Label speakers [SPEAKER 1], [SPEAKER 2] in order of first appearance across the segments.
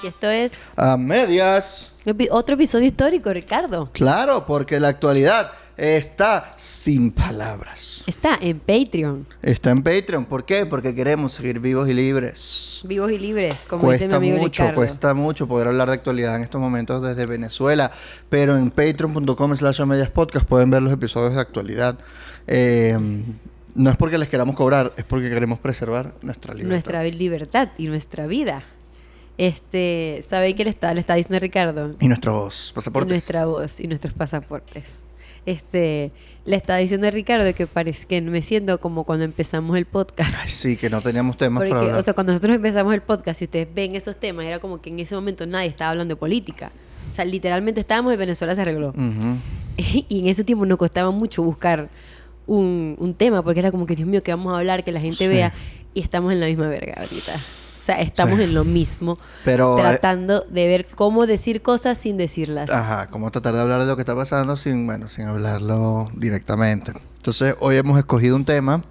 [SPEAKER 1] Y esto es
[SPEAKER 2] A medias.
[SPEAKER 1] otro episodio histórico, Ricardo.
[SPEAKER 2] Claro, porque la actualidad está sin palabras.
[SPEAKER 1] Está en Patreon.
[SPEAKER 2] Está en Patreon. ¿Por qué? Porque queremos seguir vivos y libres.
[SPEAKER 1] Vivos y libres, como dice mi amigo Ricardo.
[SPEAKER 2] Cuesta mucho poder hablar de actualidad en estos momentos desde Venezuela. Pero en patreon.com/amediaspodcast pueden ver los episodios de actualidad. No es porque les queramos cobrar, es porque queremos preservar nuestra libertad.
[SPEAKER 1] Nuestra libertad y nuestra vida. ¿Sabéis qué le está diciendo a Ricardo?
[SPEAKER 2] Y nuestros pasaportes.
[SPEAKER 1] Y nuestra voz y nuestros pasaportes. Le está diciendo a Ricardo que parece que me siento como cuando empezamos el podcast.
[SPEAKER 2] Ay, sí, que no teníamos temas
[SPEAKER 1] Porque,
[SPEAKER 2] para hablar.
[SPEAKER 1] o sea, cuando nosotros empezamos el podcast, si ustedes ven esos temas, era como que en ese momento nadie estaba hablando de política. O sea, literalmente estábamos en Venezuela se arregló.
[SPEAKER 2] Ujú.
[SPEAKER 1] Y en ese tiempo nos costaba mucho buscar un tema, porque era como que, Dios mío, ¿qué vamos a hablar? Que la gente
[SPEAKER 2] Sí.
[SPEAKER 1] vea. Y estamos en la misma verga ahorita. O sea, estamos
[SPEAKER 2] Sí.
[SPEAKER 1] en lo mismo,
[SPEAKER 2] Pero,
[SPEAKER 1] tratando de ver cómo decir cosas sin decirlas.
[SPEAKER 2] Ajá, cómo tratar de hablar de lo que está pasando sin hablarlo directamente. Entonces, hoy hemos escogido un tema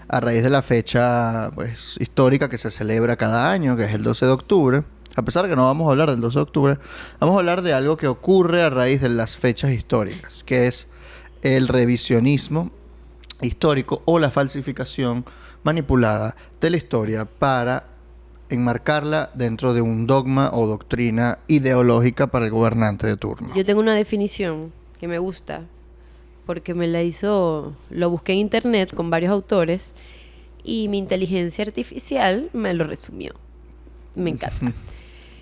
[SPEAKER 2] a raíz de la fecha pues histórica que se celebra cada año, que es el 12 de octubre. A pesar de que no vamos a hablar del 12 de octubre, vamos a hablar de algo que ocurre a raíz de las fechas históricas, que es el revisionismo histórico o la falsificación manipulada de la historia para enmarcarla dentro de un dogma o doctrina ideológica para el gobernante de turno.
[SPEAKER 1] Yo tengo una definición que me gusta, porque lo busqué en internet con varios autores y mi inteligencia artificial me lo resumió. Me encanta.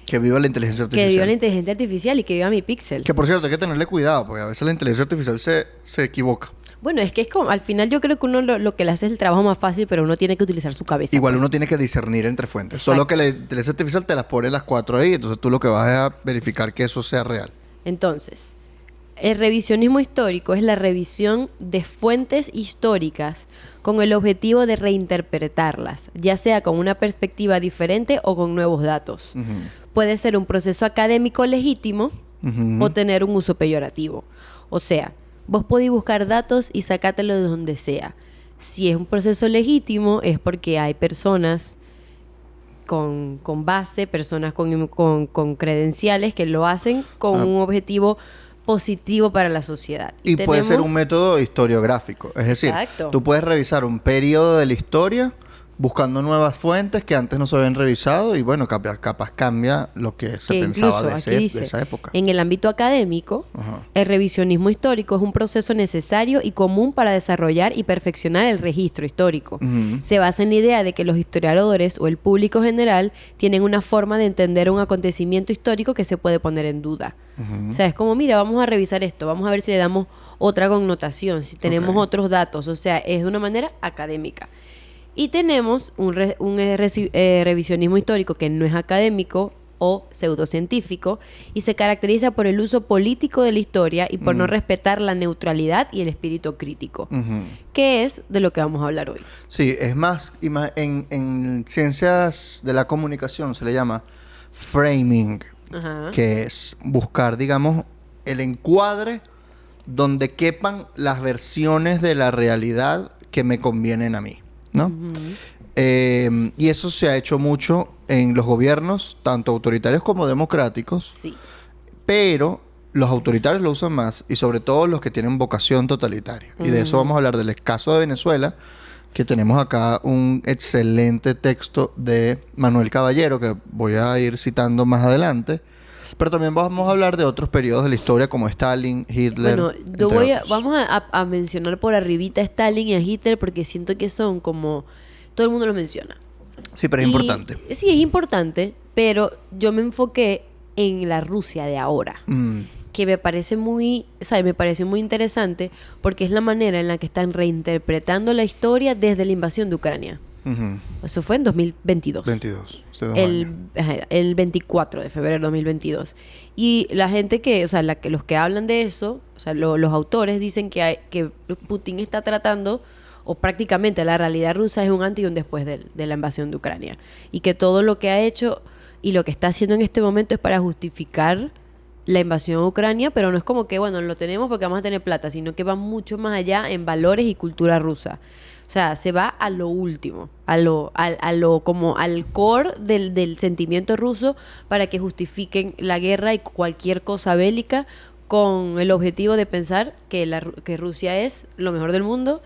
[SPEAKER 2] Que viva la inteligencia
[SPEAKER 1] Que
[SPEAKER 2] artificial.
[SPEAKER 1] viva la inteligencia artificial y que viva mi pixel.
[SPEAKER 2] Que por cierto, hay que tenerle cuidado, porque a veces la inteligencia artificial se equivoca.
[SPEAKER 1] Bueno, es que es como, al final yo creo que uno lo que le hace es el trabajo más fácil, pero uno tiene que utilizar su cabeza.
[SPEAKER 2] Igual uno tiene que discernir entre fuentes.
[SPEAKER 1] Exacto.
[SPEAKER 2] Solo que la inteligencia artificial te las pone las 4 ahí, entonces tú lo que vas es a verificar que eso sea real.
[SPEAKER 1] Entonces, el revisionismo histórico es la revisión de fuentes históricas con el objetivo de reinterpretarlas, ya sea con una perspectiva diferente o con nuevos datos.
[SPEAKER 2] Ujú.
[SPEAKER 1] Puede ser un proceso académico legítimo
[SPEAKER 2] Ujú.
[SPEAKER 1] o tener un uso peyorativo. O sea, vos podéis buscar datos y sacátelo de donde sea. Si es un proceso legítimo, es porque hay personas con base, personas con credenciales que lo hacen con un objetivo positivo para la sociedad.
[SPEAKER 2] Y puede ser un método historiográfico. Es decir,
[SPEAKER 1] Exacto.
[SPEAKER 2] tú puedes revisar un periodo de la historia buscando nuevas fuentes que antes no se habían revisado y bueno, capaz cambia lo que se
[SPEAKER 1] Que
[SPEAKER 2] pensaba
[SPEAKER 1] incluso
[SPEAKER 2] de
[SPEAKER 1] aquí dice,
[SPEAKER 2] esa época.
[SPEAKER 1] en el ámbito académico,
[SPEAKER 2] Ajá.
[SPEAKER 1] el revisionismo histórico es un proceso necesario y común para desarrollar y perfeccionar el registro histórico.
[SPEAKER 2] Ujú.
[SPEAKER 1] Se basa en la idea de que los historiadores o el público general tienen una forma de entender un acontecimiento histórico que se puede poner en duda.
[SPEAKER 2] Ujú.
[SPEAKER 1] O sea, es como, mira, vamos a revisar esto, vamos a ver si le damos otra connotación, si tenemos
[SPEAKER 2] Ok.
[SPEAKER 1] otros datos. O sea, es de una manera académica. Y tenemos un revisionismo histórico que no es académico o pseudocientífico y se caracteriza por el uso político de la historia y por no respetar la neutralidad y el espíritu crítico,
[SPEAKER 2] Ujú.
[SPEAKER 1] que es de lo que vamos a hablar hoy.
[SPEAKER 2] Sí, es más, en ciencias de la comunicación se le llama framing,
[SPEAKER 1] Ajá.
[SPEAKER 2] que es buscar, digamos, el encuadre donde quepan las versiones de la realidad que me convienen a mí, ¿no? Y eso se ha hecho mucho en los gobiernos, tanto autoritarios como democráticos,
[SPEAKER 1] Sí.
[SPEAKER 2] pero los autoritarios lo usan más y sobre todo los que tienen vocación totalitaria. Y de eso vamos a hablar del caso de Venezuela, que tenemos acá un excelente texto de Manuel Caballero que voy a ir citando más adelante. Pero también vamos a hablar de otros periodos de la historia como Stalin, Hitler.
[SPEAKER 1] Bueno,
[SPEAKER 2] entre otros.
[SPEAKER 1] vamos a mencionar por arribita a Stalin y a Hitler porque siento que son como... Todo el mundo los menciona.
[SPEAKER 2] Sí, pero es
[SPEAKER 1] Y-
[SPEAKER 2] importante.
[SPEAKER 1] Sí, es importante, pero yo me enfoqué en la Rusia de ahora,
[SPEAKER 2] Mm,
[SPEAKER 1] que me pareció muy interesante porque es la manera en la que están reinterpretando la historia desde la invasión de Ucrania.
[SPEAKER 2] ujú.
[SPEAKER 1] Eso fue en 2022.
[SPEAKER 2] 22. Hace 2 años.
[SPEAKER 1] El 24 de febrero de 2022. Y la gente los que hablan de eso, o sea, los autores dicen que Putin está tratando, o prácticamente la realidad rusa es un antes y un después de la invasión de Ucrania. Y que todo lo que ha hecho y lo que está haciendo en este momento es para justificar la invasión a Ucrania, pero no es como que, bueno, lo tenemos porque vamos a tener plata, sino que va mucho más allá en valores y cultura rusa. O sea, se va a lo último, como al core del sentimiento ruso para que justifiquen la guerra y cualquier cosa bélica con el objetivo de pensar que Rusia es lo mejor del mundo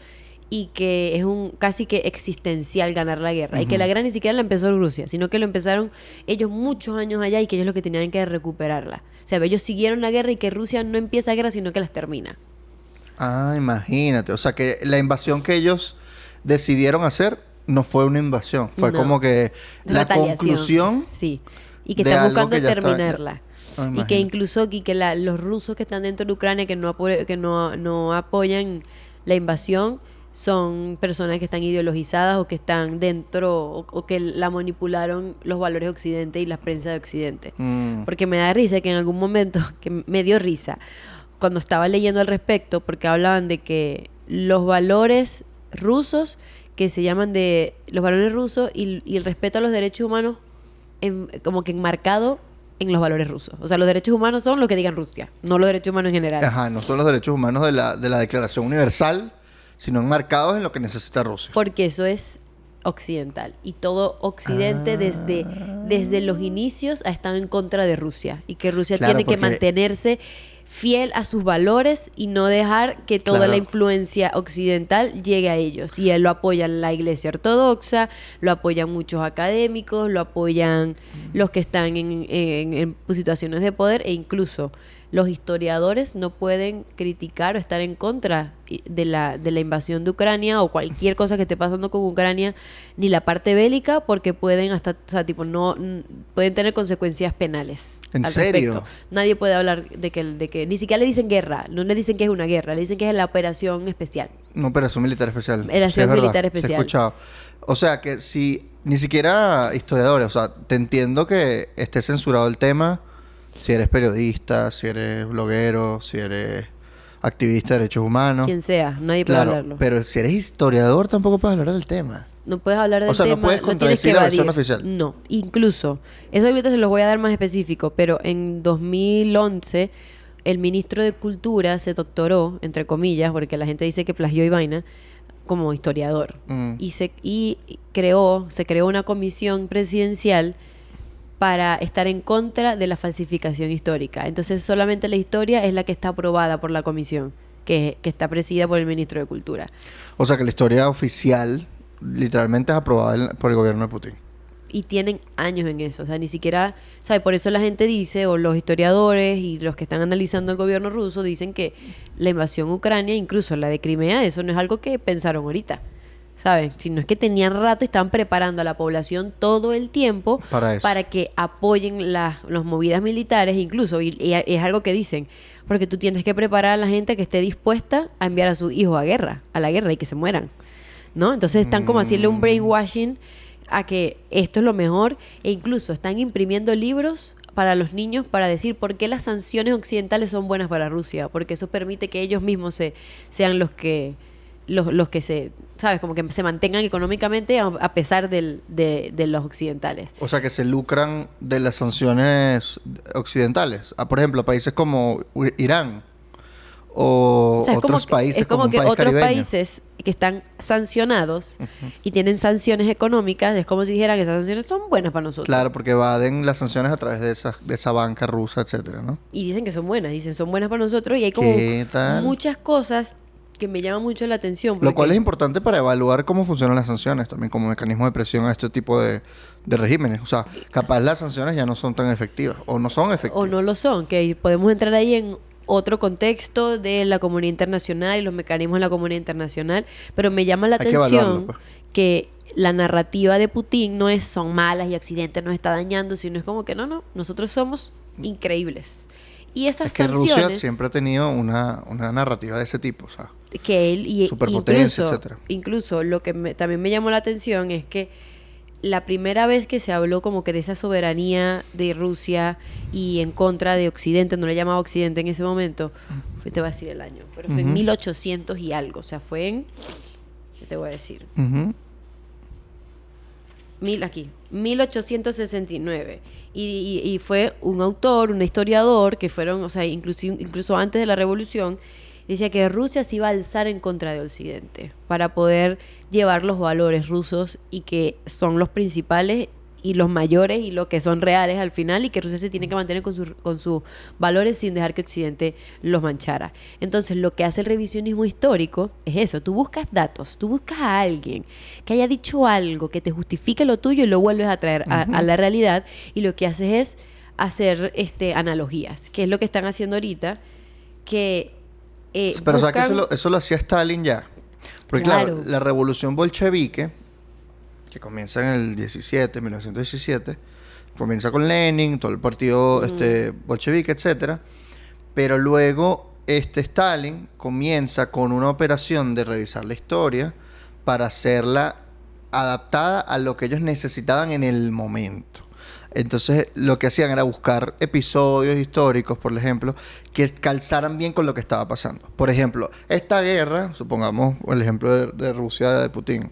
[SPEAKER 1] y que es un casi que existencial ganar la guerra. Y que la guerra ni siquiera la empezó Rusia, sino que lo empezaron ellos muchos años allá y que ellos lo que tenían que recuperarla. O sea, ellos siguieron la guerra y que Rusia no empieza guerra, sino que las termina.
[SPEAKER 2] Ah, imagínate. O sea, que la invasión que ellos decidieron hacer no fue una invasión. Fue
[SPEAKER 1] No.
[SPEAKER 2] como que la
[SPEAKER 1] Retaliación.
[SPEAKER 2] conclusión.
[SPEAKER 1] Sí. Y que
[SPEAKER 2] de
[SPEAKER 1] están
[SPEAKER 2] algo
[SPEAKER 1] buscando
[SPEAKER 2] que ya estaba-
[SPEAKER 1] terminarla.
[SPEAKER 2] Ah,
[SPEAKER 1] Y que incluso los rusos que están dentro de Ucrania que no apoyan la invasión son personas que están ideologizadas o que están dentro o que la manipularon los valores de Occidente y la prensa de Occidente.
[SPEAKER 2] Mm.
[SPEAKER 1] Porque me da risa que en algún momento, que me dio risa, cuando estaba leyendo al respecto, porque hablaban de que los valores rusos, que se llaman de los valores rusos y el respeto a los derechos humanos, como que enmarcado en los valores rusos. O sea, los derechos humanos son lo que digan Rusia, no los derechos humanos en general.
[SPEAKER 2] Ajá, no son los derechos humanos de la Declaración Universal, sino enmarcados en lo que necesita Rusia.
[SPEAKER 1] Porque eso es occidental. Y todo Occidente desde los inicios ha estado en contra de Rusia. Y que Rusia
[SPEAKER 2] Claro,
[SPEAKER 1] tiene que
[SPEAKER 2] porque-
[SPEAKER 1] mantenerse fiel a sus valores y no dejar que toda
[SPEAKER 2] Claro.
[SPEAKER 1] la influencia occidental llegue a ellos. Y él lo apoyan la Iglesia Ortodoxa, lo apoyan muchos académicos, lo apoyan los que están en situaciones de poder e incluso los historiadores no pueden criticar o estar en contra de la invasión de Ucrania o cualquier cosa que esté pasando con Ucrania, ni la parte bélica, porque pueden hasta, o sea, tipo, pueden tener consecuencias penales.
[SPEAKER 2] ¿En
[SPEAKER 1] al
[SPEAKER 2] serio?
[SPEAKER 1] respecto. Nadie puede hablar de que ni siquiera le dicen guerra, no le dicen que es una guerra, le dicen que es la operación especial.
[SPEAKER 2] No, operación militar especial.
[SPEAKER 1] Operación
[SPEAKER 2] Sí, es verdad.
[SPEAKER 1] militar
[SPEAKER 2] Sí,
[SPEAKER 1] especial.
[SPEAKER 2] he escuchado. O sea, que si ni siquiera historiadores, o sea, te entiendo que esté censurado el tema si eres periodista, si eres bloguero, si eres activista de derechos humanos.
[SPEAKER 1] Quien sea, nadie puede
[SPEAKER 2] Claro,
[SPEAKER 1] hablarlo.
[SPEAKER 2] pero si eres historiador tampoco puedes hablar del tema.
[SPEAKER 1] No puedes hablar del
[SPEAKER 2] O sea, no
[SPEAKER 1] tema,
[SPEAKER 2] puedes
[SPEAKER 1] lo tienes
[SPEAKER 2] contradecir
[SPEAKER 1] que
[SPEAKER 2] la
[SPEAKER 1] evadir.
[SPEAKER 2] versión oficial.
[SPEAKER 1] No, incluso, eso ahorita se los voy a dar más específico, pero en 2011 el ministro de Cultura se doctoró, entre comillas, porque la gente dice que plagió y vaina, como historiador.
[SPEAKER 2] Mm.
[SPEAKER 1] Se creó una comisión presidencial para estar en contra de la falsificación histórica. Entonces solamente la historia es la que está aprobada por la comisión, que está presidida por el ministro de Cultura.
[SPEAKER 2] O sea, que la historia oficial literalmente es aprobada por el gobierno de Putin.
[SPEAKER 1] Y tienen años en eso, o sea, ni siquiera, ¿sabes? Por eso la gente dice, o los historiadores y los que están analizando el gobierno ruso dicen que la invasión a Ucrania, incluso la de Crimea, eso no es algo que pensaron ahorita, ¿sabes? Sino es que tenían rato y estaban preparando a la población todo el tiempo
[SPEAKER 2] Para eso.
[SPEAKER 1] para que apoyen las movidas militares, incluso, y es algo que dicen, porque tú tienes que preparar a la gente que esté dispuesta a enviar a sus hijos a la guerra y que se mueran, ¿no? Entonces están como haciendo un brainwashing a que esto es lo mejor e incluso están imprimiendo libros para los niños para decir por qué las sanciones occidentales son buenas para Rusia, porque eso permite que ellos mismos sean los que se, ¿sabes? Como que se mantengan económicamente a pesar de los occidentales.
[SPEAKER 2] O sea, que se lucran de las sanciones occidentales. Por ejemplo, países como Irán o
[SPEAKER 1] sea, es
[SPEAKER 2] otros países
[SPEAKER 1] es como
[SPEAKER 2] un
[SPEAKER 1] que
[SPEAKER 2] país
[SPEAKER 1] otros
[SPEAKER 2] caribeño.
[SPEAKER 1] países que están sancionados y tienen sanciones económicas, es como si dijeran que esas sanciones son buenas para nosotros.
[SPEAKER 2] Claro, porque evaden las sanciones a través de esa banca rusa, etcétera, ¿no?
[SPEAKER 1] Y dicen que son buenas, dicen son buenas para nosotros y hay como
[SPEAKER 2] ¿Qué tal?
[SPEAKER 1] muchas cosas que me llaman mucho la atención.
[SPEAKER 2] Lo cual
[SPEAKER 1] porque-
[SPEAKER 2] es importante para evaluar cómo funcionan las sanciones también como mecanismo de presión a este tipo de regímenes. O sea, capaz las sanciones ya no son tan efectivas o no son efectivas.
[SPEAKER 1] o no lo son, que podemos entrar ahí en otro contexto de la comunidad internacional y los mecanismos de la comunidad internacional, pero me llama la
[SPEAKER 2] Hay que evaluarlo,
[SPEAKER 1] atención
[SPEAKER 2] pues.
[SPEAKER 1] que la narrativa de Putin no es son malas y Occidente nos está dañando, sino es como que no, nosotros somos increíbles. Y esas
[SPEAKER 2] Es que
[SPEAKER 1] sanciones
[SPEAKER 2] Rusia siempre ha tenido una narrativa de ese tipo, o sea,
[SPEAKER 1] que él y
[SPEAKER 2] superpotencia,
[SPEAKER 1] incluso,
[SPEAKER 2] etcétera.
[SPEAKER 1] incluso lo que también me llamó la atención es que la primera vez que se habló como que de esa soberanía de Rusia y en contra de Occidente, no le llamaba Occidente en ese momento, te voy a decir el año, pero fue en
[SPEAKER 2] Ujú.
[SPEAKER 1] 1800 y algo, o sea, fue en, ¿qué te voy a decir?
[SPEAKER 2] Ujú.
[SPEAKER 1] 1869. Y fue un autor, un historiador, que fueron, o sea, incluso antes de la revolución, decía que Rusia se iba a alzar en contra de Occidente para poder llevar los valores rusos y que son los principales y los mayores y los que son reales al final, y que Rusia se tiene que mantener con sus valores sin dejar que Occidente los manchara. Entonces, lo que hace el revisionismo histórico es eso: tú buscas datos, tú buscas a alguien que haya dicho algo que te justifique lo tuyo y lo vuelves a traer a la realidad, y lo que haces es hacer analogías, que es lo que están haciendo ahorita, que
[SPEAKER 2] Pero
[SPEAKER 1] buscan...
[SPEAKER 2] ¿sabes que eso lo hacía Stalin ya? Porque claro, la revolución bolchevique, que comienza en el 1917, comienza con Lenin, todo el partido bolchevique, etcétera, pero luego Stalin comienza con una operación de revisar la historia para hacerla adaptada a lo que ellos necesitaban en el momento. Entonces, lo que hacían era buscar episodios históricos, por ejemplo, que calzaran bien con lo que estaba pasando. Por ejemplo, esta guerra, supongamos el ejemplo de Rusia, de Putin.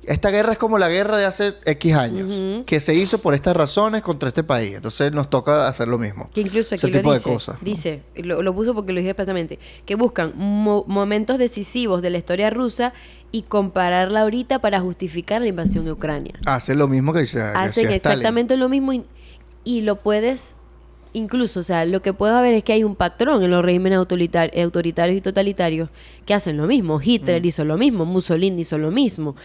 [SPEAKER 2] Esta guerra es como la guerra de hace X años, que se hizo por estas razones contra este país. Entonces, nos toca hacer lo mismo.
[SPEAKER 1] Que incluso aquí
[SPEAKER 2] ese tipo
[SPEAKER 1] lo
[SPEAKER 2] de cosas.
[SPEAKER 1] dice, lo puso porque lo dije perfectamente, que buscan momentos decisivos de la historia rusa y compararla ahorita para justificar la invasión de Ucrania.
[SPEAKER 2] Hace lo mismo que dice
[SPEAKER 1] Hacen exactamente lo mismo y lo puedes, incluso, o sea, lo que puedes ver es que hay un patrón en los regímenes autoritarios y totalitarios que hacen lo mismo. Hitler hizo lo mismo, Mussolini hizo lo mismo.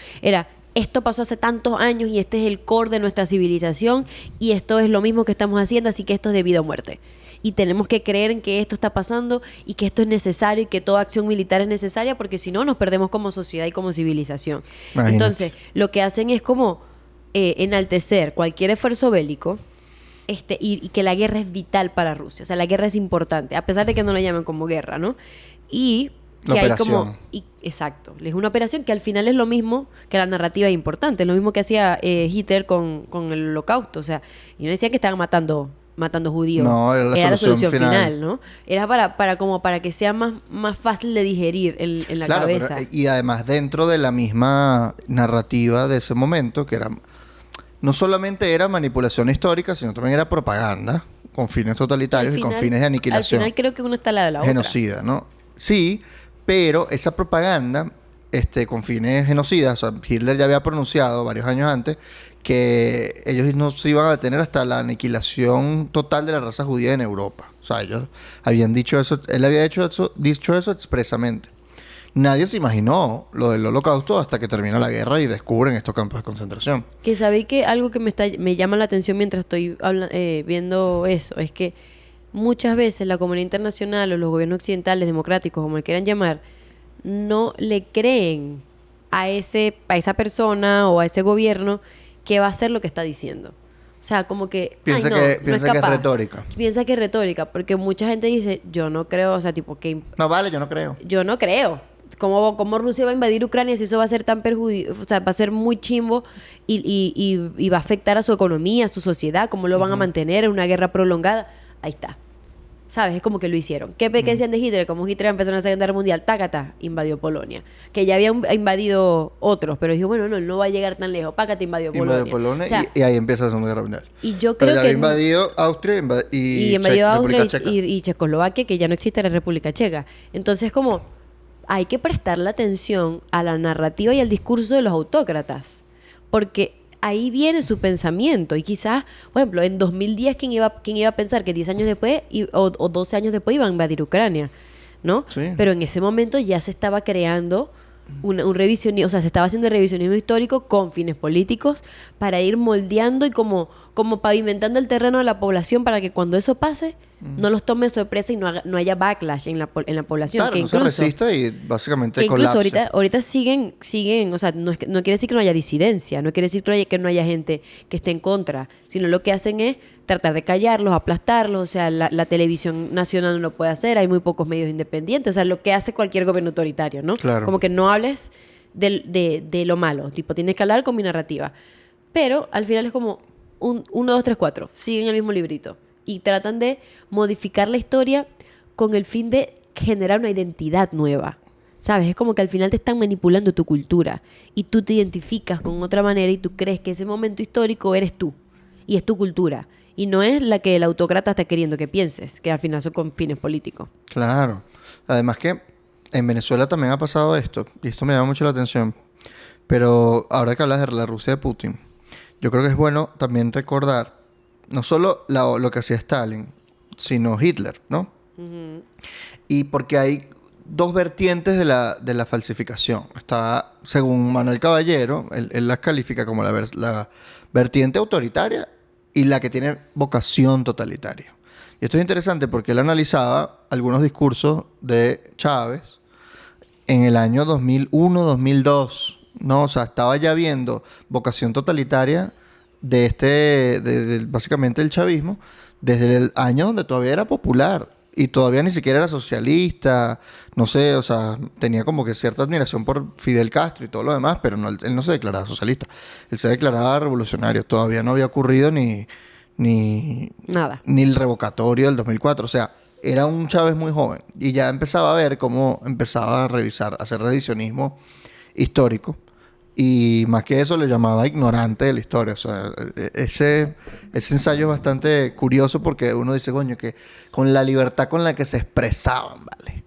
[SPEAKER 1] Esto pasó hace tantos años y este es el core de nuestra civilización y esto es lo mismo que estamos haciendo, así que esto es de vida o muerte. Y tenemos que creer en que esto está pasando y que esto es necesario y que toda acción militar es necesaria, porque si no nos perdemos como sociedad y como civilización. Imagínate. Entonces, lo que hacen es como enaltecer cualquier esfuerzo bélico y que la guerra es vital para Rusia. O sea, la guerra es importante, a pesar de que no la llamen como guerra, ¿no? Y que hay como... exacto. Es una operación que al final es lo mismo que la narrativa es importante. Es lo mismo que hacía Hitler con el Holocausto. O sea, y no decía que estaban matando judíos.
[SPEAKER 2] No, era la solución final,
[SPEAKER 1] ¿no? Era para que sea más fácil de digerir en la cabeza.
[SPEAKER 2] Y además dentro de la misma narrativa de ese momento, que era no solamente era manipulación histórica, sino también era propaganda con fines totalitarios y con fines de aniquilación.
[SPEAKER 1] Al final creo que uno está al lado de la otra.
[SPEAKER 2] Genocida, ¿no? Sí, pero esa propaganda con fines genocidas, o sea, Hitler ya había pronunciado varios años antes que ellos no se iban a detener hasta la aniquilación total de la raza judía en Europa. O sea, ellos habían dicho eso, él había dicho eso expresamente. Nadie se imaginó lo del Holocausto hasta que termina la guerra y descubren estos campos de concentración.
[SPEAKER 1] Que sabéis que algo que me llama la atención mientras estoy viendo eso es que muchas veces la comunidad internacional o los gobiernos occidentales, democráticos, como le quieran llamar, no le creen a esa persona o a ese gobierno que va a hacer lo que está diciendo. O sea, como que...
[SPEAKER 2] Piensa que es retórica.
[SPEAKER 1] Piensa que es retórica, porque mucha gente dice, yo no creo, o sea, tipo que...
[SPEAKER 2] No vale, yo no creo.
[SPEAKER 1] Yo no creo. ¿Cómo Rusia va a invadir Ucrania si eso va a ser tan o sea, va a ser muy chimbo y va a afectar a su economía, a su sociedad? ¿Cómo lo van a mantener en una guerra prolongada? Ahí está. ¿Sabes? Es como que lo hicieron. ¿Qué decían de Hitler? Como Hitler empezó en la Segunda Guerra Mundial, tácata, invadió Polonia. Que ya había invadido otros, pero dijo, bueno, no va a llegar tan lejos. Pácata, invadió Polonia.
[SPEAKER 2] O sea, y ahí empieza la Segunda Guerra Mundial.
[SPEAKER 1] Y yo creo
[SPEAKER 2] pero ya
[SPEAKER 1] que...
[SPEAKER 2] había invadido Austria y
[SPEAKER 1] invadió Austria
[SPEAKER 2] Checa.
[SPEAKER 1] y Checoslovaquia, que ya no existe la República Checa. Entonces, como... hay que prestarle atención a la narrativa y al discurso de los autócratas, porque ahí viene su pensamiento. Y quizás, por ejemplo, en 2010, ¿quién iba a pensar que 10 años después o 12 años después iban a invadir Ucrania? ¿No? Sí. Pero en ese momento ya se estaba creando un revisionismo, o sea, se estaba haciendo el revisionismo histórico con fines políticos para ir moldeando y como pavimentando el terreno de la población para que cuando eso pase no los tome de sorpresa y no haya backlash en la población.
[SPEAKER 2] Claro,
[SPEAKER 1] que
[SPEAKER 2] incluso, no se resista y básicamente
[SPEAKER 1] colapse. Ahorita siguen, o sea, no quiere decir que no haya disidencia, no quiere decir que no haya gente que esté en contra, sino lo que hacen es tratar de callarlos, aplastarlos. O sea, la televisión nacional no lo puede hacer, hay muy pocos medios independientes, o sea, lo que hace cualquier gobierno autoritario, ¿no?
[SPEAKER 2] Claro.
[SPEAKER 1] Como que no hables de lo malo, tipo, tienes que hablar con mi narrativa. Pero al final es como 1, 2, 3, 4, siguen el mismo librito y tratan de modificar la historia con el fin de generar una identidad nueva. ¿Sabes? Es como que al final te están manipulando tu cultura y tú te identificas con otra manera y tú crees que ese momento histórico eres tú y es tu cultura y no es la que el autócrata está queriendo que pienses, que al final son con fines políticos.
[SPEAKER 2] Claro. Además que en Venezuela también ha pasado esto, y esto me llama mucho la atención, pero ahora que hablas de la Rusia de Putin, yo creo que es bueno también recordar no solo lo que hacía Stalin, sino Hitler, ¿no?
[SPEAKER 1] Ujú.
[SPEAKER 2] Y porque hay dos vertientes de la falsificación. Está, según Manuel Caballero, él las califica como la vertiente autoritaria y la que tiene vocación totalitaria. Y esto es interesante porque él analizaba algunos discursos de Chávez en el año 2001, 2002. No, o sea, estaba ya viendo vocación totalitaria básicamente el chavismo, desde el año donde todavía era popular y todavía ni siquiera era socialista, no sé, o sea, tenía como que cierta admiración por Fidel Castro y todo lo demás, pero no, él no se declaraba socialista, él se declaraba revolucionario, todavía no había ocurrido
[SPEAKER 1] Nada.
[SPEAKER 2] ni el revocatorio del 2004, o sea, era un Chávez muy joven y ya empezaba a ver cómo empezaba a revisar, a hacer revisionismo histórico. Y más que eso le llamaba ignorante de la historia. O sea, ese ensayo es bastante curioso porque uno dice, coño, que con la libertad con la que se expresaban, ¿vale?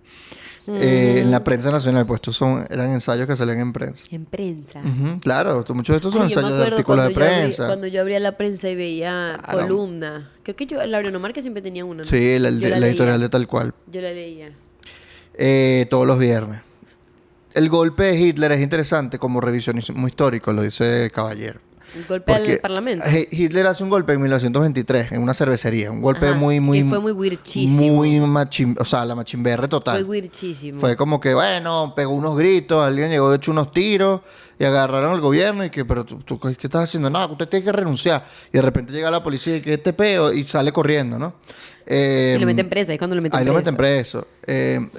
[SPEAKER 2] En la prensa nacional, pues estos eran ensayos que salían en prensa.
[SPEAKER 1] En prensa.
[SPEAKER 2] Ujú, claro, muchos de estos son
[SPEAKER 1] Ay, yo me
[SPEAKER 2] ensayos de
[SPEAKER 1] acuerdo
[SPEAKER 2] artículos de
[SPEAKER 1] cuando
[SPEAKER 2] prensa.
[SPEAKER 1] cuando yo abría la prensa y veía
[SPEAKER 2] Claro.
[SPEAKER 1] columnas. Creo que la Marca siempre tenía una, ¿no?
[SPEAKER 2] Sí, la
[SPEAKER 1] Yo
[SPEAKER 2] editorial
[SPEAKER 1] leía.
[SPEAKER 2] de Tal Cual.
[SPEAKER 1] Yo la leía.
[SPEAKER 2] Todos los viernes. El golpe de Hitler es interesante como revisionismo histórico, lo dice Caballero.
[SPEAKER 1] Un golpe
[SPEAKER 2] Porque
[SPEAKER 1] al Parlamento.
[SPEAKER 2] Hitler hace un golpe en 1923 en una cervecería. Un golpe
[SPEAKER 1] Ajá,
[SPEAKER 2] muy
[SPEAKER 1] que fue muy wirchísimo.
[SPEAKER 2] o sea, la machimberre total.
[SPEAKER 1] Fue wirchísimo.
[SPEAKER 2] Fue como que, bueno, pegó unos gritos, alguien llegó hecho unos tiros y agarraron al gobierno y que, pero tú ¿qué estás haciendo? No, usted tiene que renunciar. Y de repente llega la policía y que este peo y sale corriendo, ¿no?
[SPEAKER 1] Y lo meten preso, es cuando lo meten
[SPEAKER 2] Ahí
[SPEAKER 1] preso.
[SPEAKER 2] lo meten preso.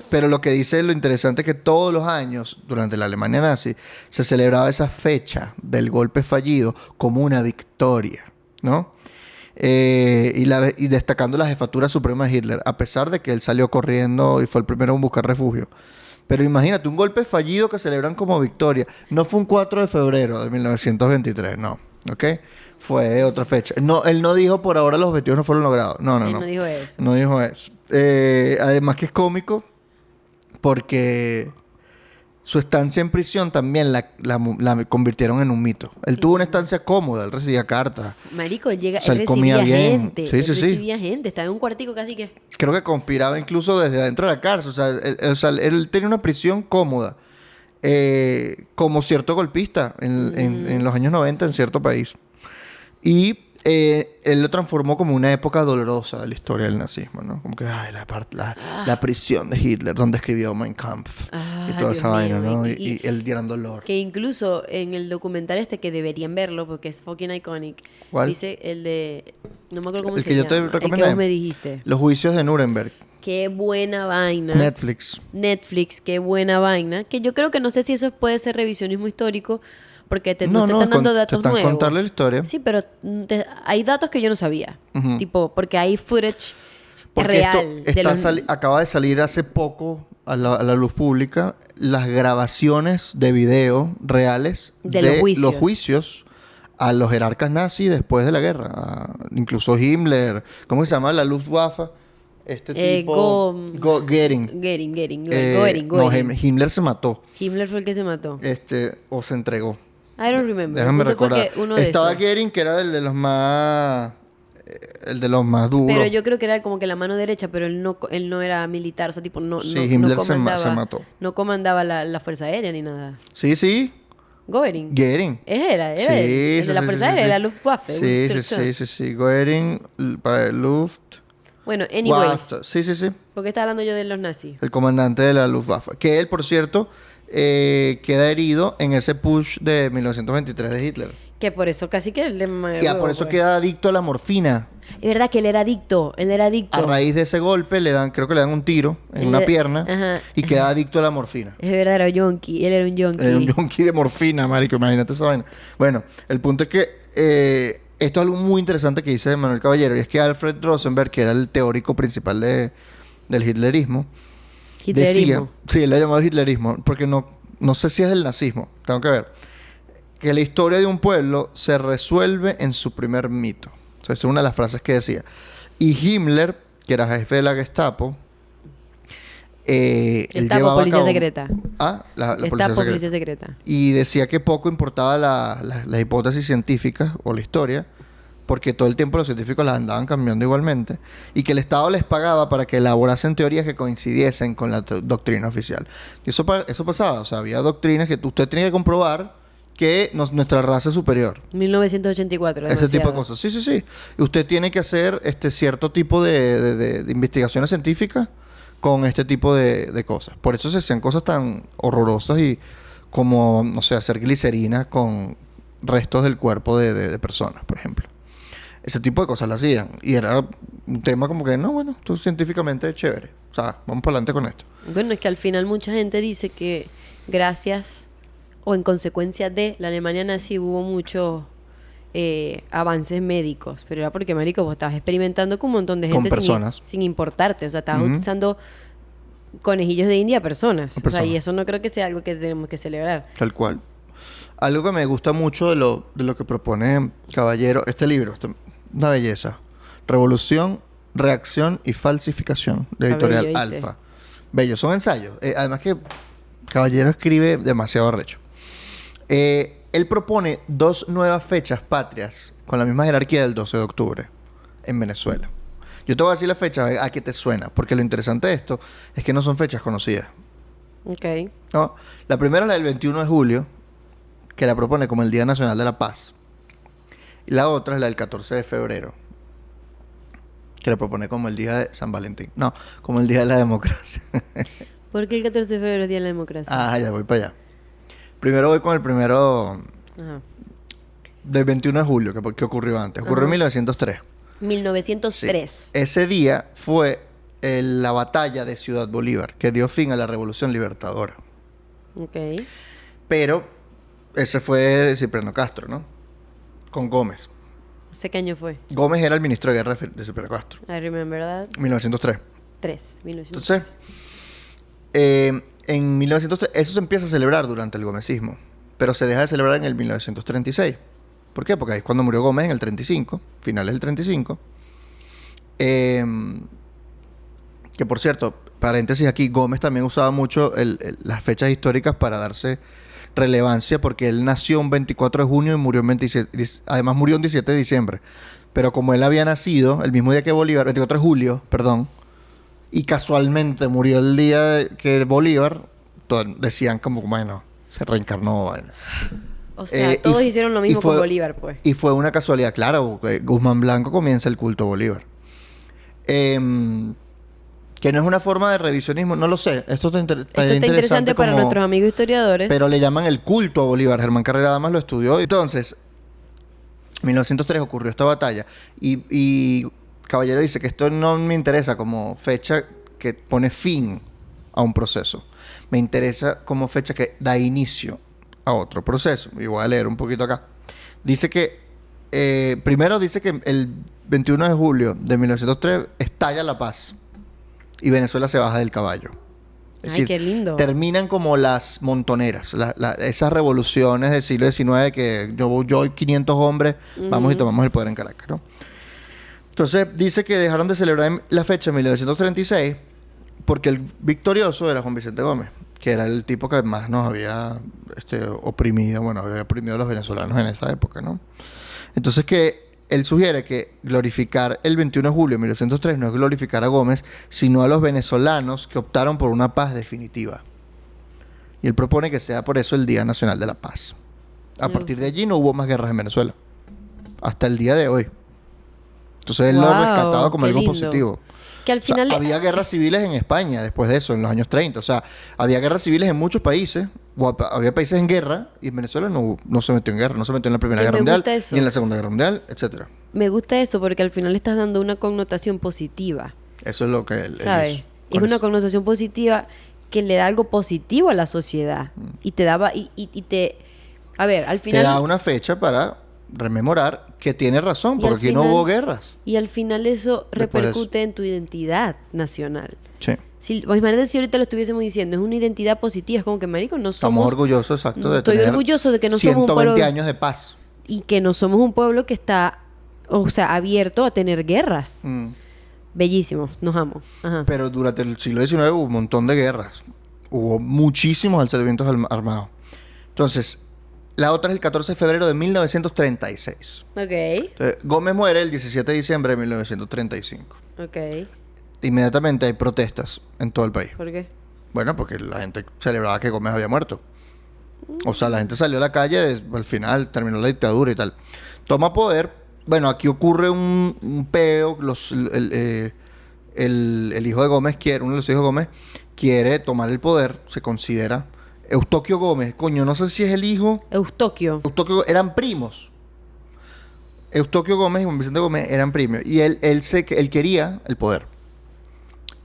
[SPEAKER 2] Pero lo que dice lo interesante es que todos los años, durante la Alemania nazi, se celebraba esa fecha del golpe fallido como una victoria, ¿no? Y destacando la jefatura suprema de Hitler, a pesar de que él salió corriendo y fue el primero en buscar refugio. Pero imagínate, un golpe fallido que celebran como victoria. No fue un 4 de febrero de 1923, no. ¿Ok? Fue otra fecha. No, él no dijo por ahora los objetivos no fueron logrados. No.
[SPEAKER 1] Él no dijo eso.
[SPEAKER 2] No dijo eso. Además que es cómico porque su estancia en prisión también la convirtieron en un mito. Él tuvo una estancia cómoda, él recibía cartas.
[SPEAKER 1] Marico, él llega,
[SPEAKER 2] O sea,
[SPEAKER 1] él
[SPEAKER 2] él comía
[SPEAKER 1] recibía
[SPEAKER 2] bien.
[SPEAKER 1] gente.
[SPEAKER 2] Sí,
[SPEAKER 1] él
[SPEAKER 2] sí, sí.
[SPEAKER 1] recibía gente. Estaba en un cuartico casi que.
[SPEAKER 2] Creo que conspiraba incluso desde adentro de la cárcel. O sea, él tenía una prisión cómoda. Como cierto golpista en los años 90 en cierto país. Y él lo transformó como una época dolorosa de la historia del nazismo, ¿no? Como que, ay, la prisión de Hitler, donde escribió Mein Kampf. Y toda
[SPEAKER 1] Dios
[SPEAKER 2] esa vaina,
[SPEAKER 1] mío,
[SPEAKER 2] ¿no?
[SPEAKER 1] y-
[SPEAKER 2] Y el gran dolor.
[SPEAKER 1] Que incluso en el documental este que deberían verlo porque es fucking iconic.
[SPEAKER 2] ¿Cuál?
[SPEAKER 1] Dice el de. No me acuerdo cómo
[SPEAKER 2] El
[SPEAKER 1] se
[SPEAKER 2] que yo
[SPEAKER 1] llama.
[SPEAKER 2] te
[SPEAKER 1] El que
[SPEAKER 2] recomendé.
[SPEAKER 1] vos me dijiste.
[SPEAKER 2] Los juicios de Nuremberg.
[SPEAKER 1] Qué buena vaina.
[SPEAKER 2] Netflix.
[SPEAKER 1] Netflix, qué buena vaina. Que yo creo que no sé si eso puede ser revisionismo histórico, porque no te están dando datos
[SPEAKER 2] te están
[SPEAKER 1] nuevos.
[SPEAKER 2] contarle la historia.
[SPEAKER 1] Sí, pero hay datos que yo no sabía.
[SPEAKER 2] Ujú.
[SPEAKER 1] Tipo, porque hay footage
[SPEAKER 2] Porque
[SPEAKER 1] real.
[SPEAKER 2] esto acaba de salir hace poco a la luz pública las grabaciones de video reales
[SPEAKER 1] De
[SPEAKER 2] de
[SPEAKER 1] los juicios.
[SPEAKER 2] a los jerarcas nazis después de la guerra. Incluso Himmler. ¿Cómo se llama? La Luftwaffe. Este tipo... Goering.
[SPEAKER 1] Goering.
[SPEAKER 2] No, Himmler se mató.
[SPEAKER 1] Himmler fue el que se mató.
[SPEAKER 2] O se entregó.
[SPEAKER 1] I don't remember.
[SPEAKER 2] Déjame
[SPEAKER 1] El punto fue
[SPEAKER 2] recordar.
[SPEAKER 1] que uno de
[SPEAKER 2] Estaba
[SPEAKER 1] esos.
[SPEAKER 2] Goering, que era el de los más... El de los más duros.
[SPEAKER 1] Pero yo creo que era como que la mano derecha, pero él no era militar. O sea, tipo,
[SPEAKER 2] Sí,
[SPEAKER 1] no
[SPEAKER 2] Himmler se
[SPEAKER 1] comandaba,
[SPEAKER 2] mató.
[SPEAKER 1] no comandaba la Fuerza Aérea ni nada.
[SPEAKER 2] Sí.
[SPEAKER 1] Goering.
[SPEAKER 2] Goering.
[SPEAKER 1] Era él. El de la Fuerza Aérea, la Luftwaffe.
[SPEAKER 2] Sí. Goering, para Luft...
[SPEAKER 1] Bueno, anyways.
[SPEAKER 2] Sí.
[SPEAKER 1] ¿Por qué estaba hablando yo de los nazis?
[SPEAKER 2] El comandante de la Luftwaffe. Que él, por cierto, queda herido en ese push de 1923 de Hitler.
[SPEAKER 1] Que por eso casi que le
[SPEAKER 2] Y por eso queda adicto a la morfina.
[SPEAKER 1] Es verdad que él era adicto.
[SPEAKER 2] A raíz de ese golpe, creo que le dan un tiro en una pierna
[SPEAKER 1] Ajá.
[SPEAKER 2] y queda adicto a la morfina.
[SPEAKER 1] Es verdad, era yonki. Él era un yonki.
[SPEAKER 2] Era un yonki de morfina, marico. Imagínate esa vaina. Bueno, el punto es que esto es algo muy interesante que dice Manuel Caballero, y es que Alfred Rosenberg, que era el teórico principal del hitlerismo, decía, sí, él le llamado hitlerismo, porque no sé si es del nazismo, tengo que ver, que la historia de un pueblo se resuelve en su primer mito. Esa es una de las frases que decía. Y Himmler, que era jefe de la Gestapo, él
[SPEAKER 1] Tapo
[SPEAKER 2] llevaba a
[SPEAKER 1] policía
[SPEAKER 2] cabo...
[SPEAKER 1] secreta.
[SPEAKER 2] La policía
[SPEAKER 1] Tapo
[SPEAKER 2] secreta.
[SPEAKER 1] policía secreta.
[SPEAKER 2] Y decía que poco importaba la hipótesis científica o la historia, porque todo el tiempo los científicos las andaban cambiando igualmente, y que el Estado les pagaba para que elaborasen teorías que coincidiesen con la doctrina oficial. Y eso pasaba, o sea, había doctrinas que usted tenía que comprobar que nuestra raza es superior.
[SPEAKER 1] 1984,
[SPEAKER 2] Ese tipo de
[SPEAKER 1] demasiado.
[SPEAKER 2] cosas. Sí, sí, sí. Y usted tiene que hacer cierto tipo de investigaciones científicas con este tipo de cosas. Por eso se hacían cosas tan horrorosas y como, no sé, hacer glicerina con restos del cuerpo de personas, por ejemplo. Ese tipo de cosas lo hacían. Y era un tema como que, no, bueno, esto científicamente es chévere. O sea, vamos para adelante con esto.
[SPEAKER 1] Bueno, es que al final mucha gente dice que gracias o en consecuencia de la Alemania nazi hubo muchos avances médicos. Pero era porque, marico, vos estabas experimentando con un montón de
[SPEAKER 2] Con
[SPEAKER 1] gente
[SPEAKER 2] personas.
[SPEAKER 1] sin importarte. O sea, estabas
[SPEAKER 2] Ujú.
[SPEAKER 1] utilizando conejillos de India a personas.
[SPEAKER 2] A
[SPEAKER 1] O sea,
[SPEAKER 2] personas.
[SPEAKER 1] y eso no creo que sea algo que tenemos que celebrar.
[SPEAKER 2] Tal cual. Algo que me gusta mucho de lo que propone Caballero, este libro, una belleza. Revolución, reacción y falsificación, de
[SPEAKER 1] Está
[SPEAKER 2] Editorial
[SPEAKER 1] bello, ¿viste?
[SPEAKER 2] Alfa. Bello, son ensayos. Además que Caballero escribe demasiado arrecho. Él propone 2 nuevas fechas patrias con la misma jerarquía del 12 de octubre en Venezuela. Yo te voy a decir la fecha, a qué te suena, porque lo interesante de esto es que no son fechas conocidas.
[SPEAKER 1] Ok.
[SPEAKER 2] ¿No? La primera es la del 21 de julio, que la propone como el Día Nacional de la Paz. Y la otra es la del 14 de febrero, que la propone como el Día de San Valentín. No, como el Día de la Democracia.
[SPEAKER 1] ¿Por qué el 14 de febrero es Día de la Democracia?
[SPEAKER 2] Ah, ya voy para allá. Primero voy con el primero
[SPEAKER 1] Ajá.
[SPEAKER 2] del 21 de julio, que ocurrió antes. Ocurrió en
[SPEAKER 1] Ajá.
[SPEAKER 2] 1903.
[SPEAKER 1] 1903.
[SPEAKER 2] Sí. Ese día fue la batalla de Ciudad Bolívar, que dio fin a la Revolución Libertadora.
[SPEAKER 1] Ok.
[SPEAKER 2] Pero ese fue Cipriano Castro, ¿no? Con Gómez.
[SPEAKER 1] ¿Sé qué año fue?
[SPEAKER 2] Gómez era el ministro de guerra de Cipriano Castro.
[SPEAKER 1] I remember that.
[SPEAKER 2] 1903.
[SPEAKER 1] 1903.
[SPEAKER 2] Entonces, en 1903, eso se empieza a celebrar durante el gomecismo, pero se deja de celebrar en el 1936. ¿Por qué? Porque ahí es cuando murió Gómez en el 35, finales del 35. Que por cierto, paréntesis aquí, Gómez también usaba mucho las fechas históricas para darse relevancia, porque él nació un 24 de junio y murió un 27, además murió un 17 de diciembre. Pero como él había nacido el mismo día que Bolívar, 24 de julio, perdón, y casualmente murió el día que Bolívar, decían como, bueno, se reencarnó. Bueno.
[SPEAKER 1] O sea, todos hicieron lo mismo
[SPEAKER 2] fue,
[SPEAKER 1] con Bolívar, pues.
[SPEAKER 2] Y fue una casualidad, claro, Guzmán Blanco comienza el culto a Bolívar. Que no es una forma de revisionismo, no lo sé. Esto está
[SPEAKER 1] Interesante para nuestros amigos historiadores.
[SPEAKER 2] Pero le llaman el culto a Bolívar. Germán Carrera Damas lo estudió. Entonces, en 1903 ocurrió esta batalla. Y Caballero dice que esto no me interesa como fecha que pone fin a un proceso. Me interesa como fecha que da inicio a otro proceso. Y voy a leer un poquito acá. Dice que, primero dice que el 21 de julio de 1903 estalla la paz y Venezuela se baja del caballo. Es
[SPEAKER 1] Ay,
[SPEAKER 2] decir,
[SPEAKER 1] qué lindo.
[SPEAKER 2] terminan como las montoneras, esas revoluciones del siglo XIX que yo y 500 hombres vamos y tomamos el poder en Caracas, ¿no? Entonces dice que dejaron de celebrar la fecha en 1936 porque el victorioso era Juan Vicente Gómez, que era el tipo que más nos había oprimido, bueno, había oprimido a los venezolanos en esa época, ¿no? Entonces que él sugiere que glorificar el 21 de julio de 1903 no es glorificar a Gómez, sino a los venezolanos que optaron por una paz definitiva. Y él propone que sea por eso el Día Nacional de la Paz. A partir de allí no hubo más guerras en Venezuela. Hasta el día de hoy. Entonces él lo
[SPEAKER 1] Wow,
[SPEAKER 2] rescataba como
[SPEAKER 1] qué
[SPEAKER 2] algo
[SPEAKER 1] lindo.
[SPEAKER 2] positivo.
[SPEAKER 1] Que al final...
[SPEAKER 2] había guerras civiles en España después de eso, en los años 30. O sea, había guerras civiles en muchos países. Había países en guerra y en Venezuela no se metió en guerra. No se metió en la Primera
[SPEAKER 1] Que
[SPEAKER 2] Guerra
[SPEAKER 1] me
[SPEAKER 2] Mundial,
[SPEAKER 1] gusta eso.
[SPEAKER 2] ni en la Segunda Guerra Mundial, etcétera.
[SPEAKER 1] Me gusta eso porque al final le estás dando una connotación positiva,
[SPEAKER 2] Eso es lo que él
[SPEAKER 1] ¿sabes?
[SPEAKER 2] hizo.
[SPEAKER 1] Es
[SPEAKER 2] Por
[SPEAKER 1] una
[SPEAKER 2] eso.
[SPEAKER 1] connotación positiva que le da algo positivo a la sociedad. Y te daba... Y te... A ver, al
[SPEAKER 2] Te
[SPEAKER 1] final...
[SPEAKER 2] da una fecha para rememorar que tiene razón,
[SPEAKER 1] Y
[SPEAKER 2] porque
[SPEAKER 1] al
[SPEAKER 2] aquí no
[SPEAKER 1] final-
[SPEAKER 2] hubo guerras.
[SPEAKER 1] Y al final eso
[SPEAKER 2] Después de eso.
[SPEAKER 1] repercute en tu identidad nacional.
[SPEAKER 2] Sí.
[SPEAKER 1] Si, pues imagínate si ahorita lo estuviésemos diciendo, es una identidad positiva, es como que, marico, no
[SPEAKER 2] Estamos
[SPEAKER 1] somos...
[SPEAKER 2] orgullosos, exacto, de
[SPEAKER 1] Estoy
[SPEAKER 2] tener
[SPEAKER 1] orgulloso de que no somos un
[SPEAKER 2] 120
[SPEAKER 1] pueblo...
[SPEAKER 2] años de paz.
[SPEAKER 1] Y que no somos un pueblo que está, o sea, abierto a tener guerras. Bellísimos, nos amo. Ajá.
[SPEAKER 2] Pero durante el siglo XIX hubo un montón de guerras. Hubo muchísimos alzamientos armados. Entonces, la otra es el 14 de febrero de 1936.
[SPEAKER 1] Ok,
[SPEAKER 2] Entonces, Gómez muere el 17 de diciembre de 1935.
[SPEAKER 1] ok.
[SPEAKER 2] Inmediatamente hay protestas en todo el país.
[SPEAKER 1] ¿Por qué?
[SPEAKER 2] Bueno, porque la gente celebraba que Gómez había muerto. O sea, la gente salió a la calle, al final terminó la dictadura y tal. Toma poder. Bueno, aquí ocurre un peo. El hijo de Gómez uno de los hijos de Gómez quiere tomar el poder, se considera. Eustoquio Gómez, coño, no sé si es el hijo.
[SPEAKER 1] Eustoquio.
[SPEAKER 2] Eran primos. Eustoquio Gómez y Juan Vicente Gómez eran primos. Y él quería el poder.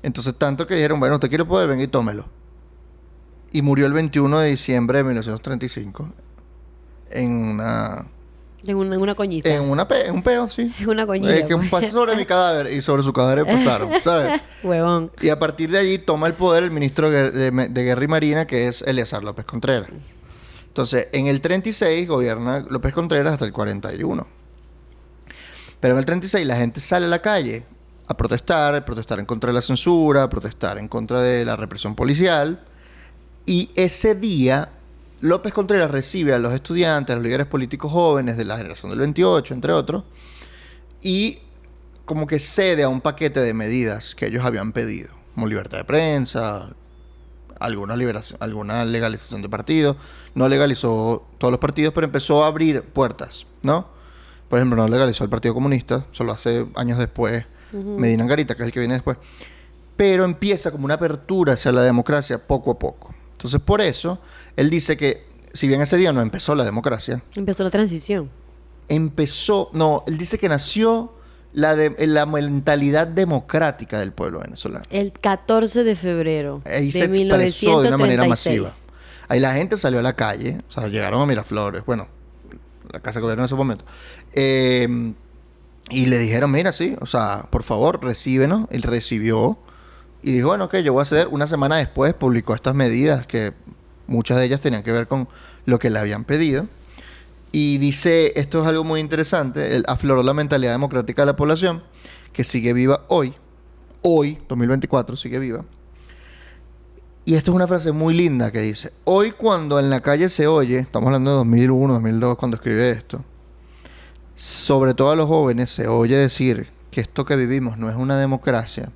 [SPEAKER 2] Entonces, tanto que dijeron, bueno, usted quiere el poder, venga y tómelo. Y murió el 21 de diciembre de 1935 en una...
[SPEAKER 1] En una coñiza.
[SPEAKER 2] En un peo, sí.
[SPEAKER 1] Es una coñiza.
[SPEAKER 2] Es que pasó sobre mi cadáver y sobre su cadáver pasaron, ¿sabes?
[SPEAKER 1] Huevón.
[SPEAKER 2] Y a partir de allí toma el poder el ministro de Guerra y Marina, que es Eleazar López Contreras. Entonces, en el 36 gobierna López Contreras hasta el 41. Pero en el 36 la gente sale a la calle a protestar en contra de la censura, a protestar en contra de la represión policial. Y ese día López Contreras recibe a los estudiantes, a los líderes políticos jóvenes de la generación del 28, entre otros, y como que cede a un paquete de medidas que ellos habían pedido, como libertad de prensa, alguna legalización de partidos. No legalizó todos los partidos, pero empezó a abrir puertas, ¿no? Por ejemplo, no legalizó el Partido Comunista, solo hace años después, Medina Angarita, que es el que viene después. Pero empieza como una apertura hacia la democracia poco a poco. Entonces, por eso, él dice que, si bien ese día no empezó la democracia...
[SPEAKER 1] Empezó la transición.
[SPEAKER 2] Él dice que nació la mentalidad democrática del pueblo venezolano.
[SPEAKER 1] El 14 de febrero
[SPEAKER 2] Ahí
[SPEAKER 1] de
[SPEAKER 2] se expresó de una manera
[SPEAKER 1] 1936.
[SPEAKER 2] masiva. Ahí la gente salió a la calle, o sea, llegaron a Miraflores, bueno, la casa de gobierno en ese momento, y le dijeron, mira, sí, o sea, por favor, recíbenos. Él recibió y dijo, bueno, ok, yo voy a ceder. Una semana después publicó estas medidas que muchas de ellas tenían que ver con lo que le habían pedido. Y dice, esto es algo muy interesante, él afloró la mentalidad democrática de la población, que sigue viva hoy, 2024, sigue viva. Y esto es una frase muy linda que dice, hoy cuando en la calle se oye, estamos hablando de 2001, 2002, cuando escribe esto, sobre todo a los jóvenes se oye decir que esto que vivimos no es una democracia,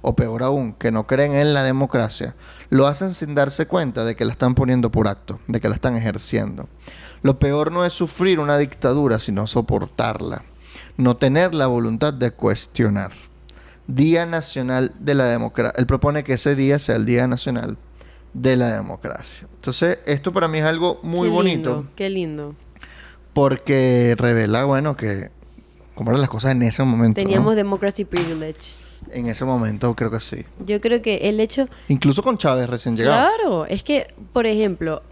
[SPEAKER 2] o peor aún, que no creen en la democracia, lo hacen sin darse cuenta de que la están poniendo por acto, de que la están ejerciendo. Lo peor no es sufrir una dictadura, sino soportarla. No tener la voluntad de cuestionar. Día Nacional de la Democracia. Él propone que ese día sea el Día Nacional de la Democracia. Entonces, esto para mí es algo muy bonito.
[SPEAKER 1] Qué lindo.
[SPEAKER 2] Porque revela, bueno, que cómo eran las cosas en ese momento.
[SPEAKER 1] Teníamos
[SPEAKER 2] ¿no?
[SPEAKER 1] democracy privilege.
[SPEAKER 2] En ese momento creo que sí.
[SPEAKER 1] Yo creo que el hecho...
[SPEAKER 2] Incluso con Chávez recién llegado.
[SPEAKER 1] Claro, es que, por ejemplo,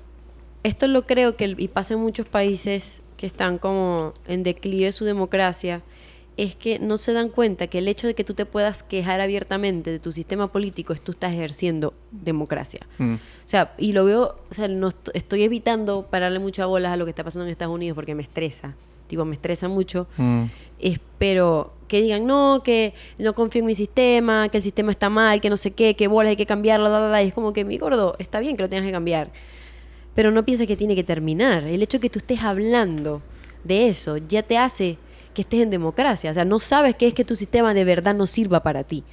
[SPEAKER 1] esto lo creo que, y pasa en muchos países que están como en declive su democracia, es que no se dan cuenta que el hecho de que tú te puedas quejar abiertamente de tu sistema político es tú estás ejerciendo democracia. O sea, y lo veo, o sea, no estoy evitando pararle muchas bolas a lo que está pasando en Estados Unidos porque me estresa. Tipo, me estresa mucho. Pero que digan, no, que no confío en mi sistema, que el sistema está mal, que no sé qué, que bolas hay que cambiarlo, y es como que, mi gordo, está bien que lo tengas que cambiar, pero no pienses que tiene que terminar. El hecho de que tú estés hablando de eso ya te hace que estés en democracia. O sea, no sabes qué es que tu sistema de verdad no sirva para ti.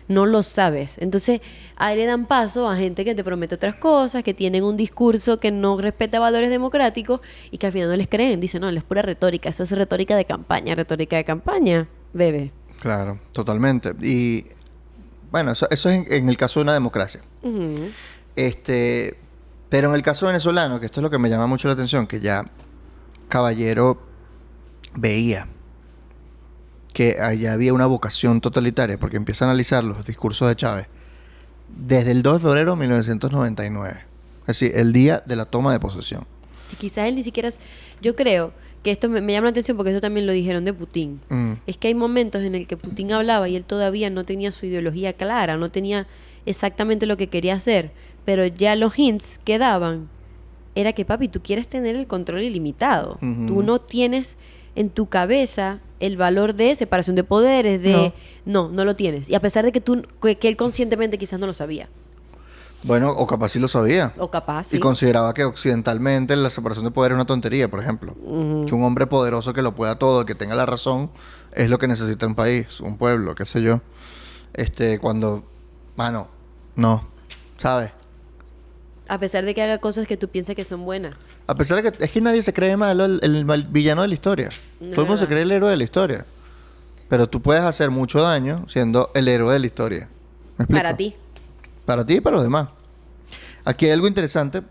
[SPEAKER 1] No lo sabes. Entonces, ahí le dan paso a gente que te promete otras cosas, que tienen un discurso que no respeta valores democráticos y que al final no les creen. Dicen, no, es pura retórica. Eso es retórica de campaña, bebé.
[SPEAKER 2] Claro, totalmente. Y bueno, eso es en el caso de una democracia. Pero en el caso venezolano, que esto es lo que me llama mucho la atención, que ya Caballero veía que allá había una vocación totalitaria, porque empieza a analizar los discursos de Chávez desde el 2 de febrero de 1999. Es decir, el día de la toma de posesión.
[SPEAKER 1] Que quizás él ni siquiera... Yo creo que esto me llama la atención porque eso también lo dijeron de Putin. Es que hay momentos en el que Putin hablaba y él todavía no tenía su ideología clara, no tenía exactamente lo que quería hacer, pero ya los hints que daban era que, papi, tú quieres tener el control ilimitado.
[SPEAKER 2] Ujú.
[SPEAKER 1] Tú no tienes en tu cabeza el valor de separación de poderes, de... No lo tienes. Y a pesar de que que él conscientemente quizás no lo sabía.
[SPEAKER 2] Bueno, o capaz sí lo sabía.
[SPEAKER 1] O capaz, sí.
[SPEAKER 2] Y consideraba que occidentalmente la separación de poder es una tontería, por ejemplo.
[SPEAKER 1] Ujú.
[SPEAKER 2] Que un hombre poderoso que lo pueda todo, que tenga la razón, es lo que necesita un país, un pueblo, qué sé yo. Cuando... Mano, no. ¿Sabes?
[SPEAKER 1] A pesar de que haga cosas que tú piensas que son buenas.
[SPEAKER 2] A pesar de que... Es que nadie se cree malo el villano de la historia.
[SPEAKER 1] No,
[SPEAKER 2] Todo el mundo se
[SPEAKER 1] verdad.
[SPEAKER 2] cree el héroe de la historia. Pero tú puedes hacer mucho daño siendo el héroe de la historia. ¿Me explico?
[SPEAKER 1] Para ti.
[SPEAKER 2] Para ti y para los demás. Aquí hay algo interesante.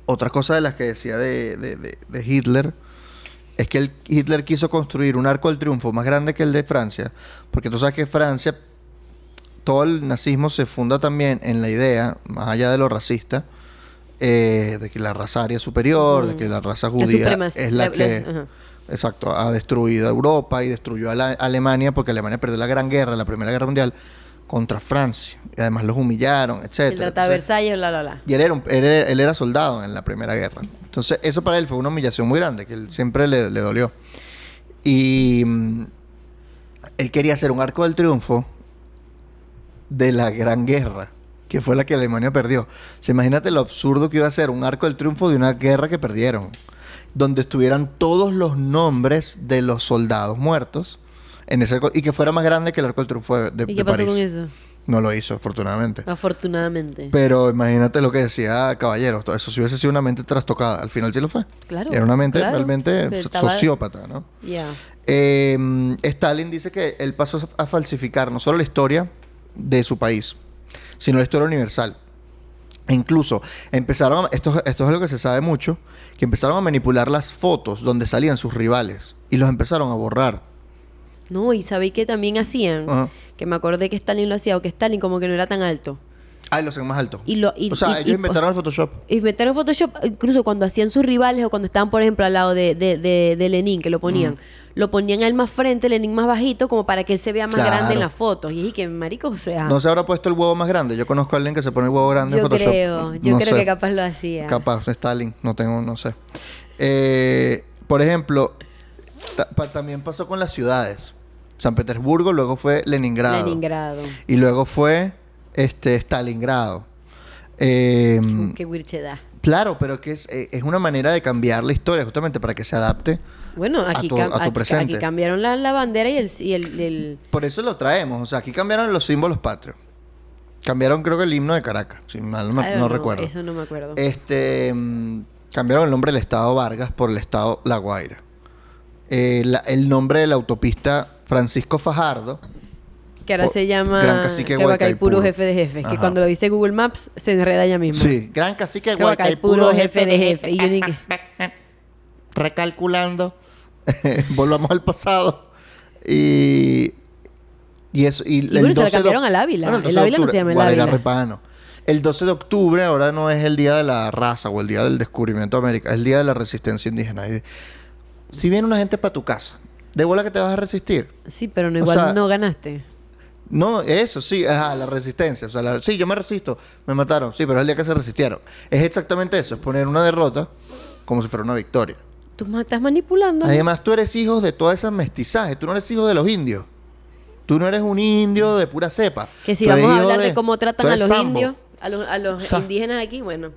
[SPEAKER 2] Otra cosa de las que decía de Hitler es que Hitler quiso construir un arco del triunfo más grande que el de Francia. Porque tú sabes que Francia, todo el nazismo se funda también en la idea, más allá de lo racista, de que la raza aria es superior, de que la raza judía es la que...
[SPEAKER 1] ajá.
[SPEAKER 2] Exacto, ha destruido a Europa y destruyó a Alemania porque Alemania perdió la Gran Guerra, la Primera Guerra Mundial, contra Francia. Y además los humillaron, etc.
[SPEAKER 1] El Tratado de Versalles, bla.
[SPEAKER 2] Y él era soldado en la Primera Guerra. Entonces, eso para él fue una humillación muy grande, que él siempre le dolió. Y él quería hacer un arco del triunfo de la Gran Guerra, que fue la que Alemania perdió. O sea, imagínate lo absurdo que iba a ser un arco del triunfo de una guerra que perdieron, donde estuvieran todos los nombres de los soldados muertos en ese arco, y que fuera más grande que el arco del triunfo de
[SPEAKER 1] ¿Y qué pasó
[SPEAKER 2] París.
[SPEAKER 1] con eso?
[SPEAKER 2] No lo hizo, afortunadamente.
[SPEAKER 1] Afortunadamente.
[SPEAKER 2] Pero imagínate lo que decía Caballero. Todo eso si hubiese sido una mente trastocada. Al final sí lo fue.
[SPEAKER 1] Claro.
[SPEAKER 2] Era una mente
[SPEAKER 1] claro.
[SPEAKER 2] realmente
[SPEAKER 1] Pero estaba-
[SPEAKER 2] sociópata, ¿no?
[SPEAKER 1] Ya.
[SPEAKER 2] Stalin dice que él pasó a falsificar no solo la historia de su país, sino la historia universal. E incluso empezaron, esto es algo que se sabe mucho, que empezaron a manipular las fotos donde salían sus rivales y los empezaron a borrar.
[SPEAKER 1] No, y sabéis que también hacían,
[SPEAKER 2] Ajá.
[SPEAKER 1] que me acordé que Stalin lo hacía, o que Stalin como que no era tan alto.
[SPEAKER 2] Ah, y lo hacen más alto.
[SPEAKER 1] Y
[SPEAKER 2] O sea, ellos inventaron el Photoshop.
[SPEAKER 1] Y metieron Photoshop, incluso cuando hacían sus rivales o cuando estaban, por ejemplo, al lado de Lenin, que lo ponían. Lo ponían a él más frente, Lenin más bajito, como para que él se vea más
[SPEAKER 2] Claro.
[SPEAKER 1] grande en las fotos. Y dije que, marico, o sea...
[SPEAKER 2] No se habrá puesto el huevo más grande. Yo conozco a alguien que se pone el huevo grande en
[SPEAKER 1] yo
[SPEAKER 2] Photoshop.
[SPEAKER 1] yo
[SPEAKER 2] No
[SPEAKER 1] creo
[SPEAKER 2] sé.
[SPEAKER 1] que capaz lo hacía.
[SPEAKER 2] Capaz, Stalin. No sé. Por ejemplo, también pasó con las ciudades. San Petersburgo, luego fue Leningrado.
[SPEAKER 1] Leningrado.
[SPEAKER 2] Y luego fue Stalingrado.
[SPEAKER 1] Qué wirchedad.
[SPEAKER 2] Claro, pero que es una manera de cambiar la historia, justamente para que se adapte.
[SPEAKER 1] Bueno, aquí,
[SPEAKER 2] a tu presente.
[SPEAKER 1] aquí cambiaron la bandera y el...
[SPEAKER 2] Por eso lo traemos. O sea, aquí cambiaron los símbolos patrios. Cambiaron, creo que el himno de Caracas. Si mal
[SPEAKER 1] I don't
[SPEAKER 2] no
[SPEAKER 1] know,
[SPEAKER 2] recuerdo.
[SPEAKER 1] Eso no me acuerdo.
[SPEAKER 2] Cambiaron el nombre del estado Vargas por el estado La Guaira. El nombre de la autopista Francisco Fajardo.
[SPEAKER 1] Que ahora se llama
[SPEAKER 2] Gran Cacique
[SPEAKER 1] Guacaipuro,
[SPEAKER 2] Guacaipuro.
[SPEAKER 1] jefe de jefes. Que
[SPEAKER 2] Ajá.
[SPEAKER 1] cuando lo dice Google Maps, se enreda ella misma.
[SPEAKER 2] Sí, Gran Cacique
[SPEAKER 1] Guacaipuro,
[SPEAKER 2] Guacaipuro,
[SPEAKER 1] jefe de jefe. Y yo ni que...
[SPEAKER 2] Recalculando. Volvamos al pasado. Y eso. Y
[SPEAKER 1] bueno, se la cambiaron al Ávila. El Ávila no se llama el
[SPEAKER 2] Guarela
[SPEAKER 1] Ávila.
[SPEAKER 2] Repano. El 12 de octubre ahora no es el día de la raza o el día del descubrimiento de América, es el día de la resistencia indígena. Y si viene una gente para tu casa, ¿de bola que te vas a resistir?
[SPEAKER 1] Sí, pero no,
[SPEAKER 2] O
[SPEAKER 1] igual
[SPEAKER 2] sea,
[SPEAKER 1] no ganaste.
[SPEAKER 2] No, eso sí, la resistencia. O sea, sí, yo me resisto, me mataron, sí, pero es el día que se resistieron. Es exactamente eso, es poner una derrota como si fuera una victoria.
[SPEAKER 1] Tú estás manipulando.
[SPEAKER 2] Además, tú eres hijo de todas esas mestizajes, tú no eres hijo de los indios. Tú no eres un indio de pura cepa.
[SPEAKER 1] Que si
[SPEAKER 2] Tú eres
[SPEAKER 1] vamos a
[SPEAKER 2] hijo
[SPEAKER 1] hablar de cómo
[SPEAKER 2] tú
[SPEAKER 1] tratan a
[SPEAKER 2] eres
[SPEAKER 1] los
[SPEAKER 2] sambo.
[SPEAKER 1] indios, a los indígenas aquí, bueno.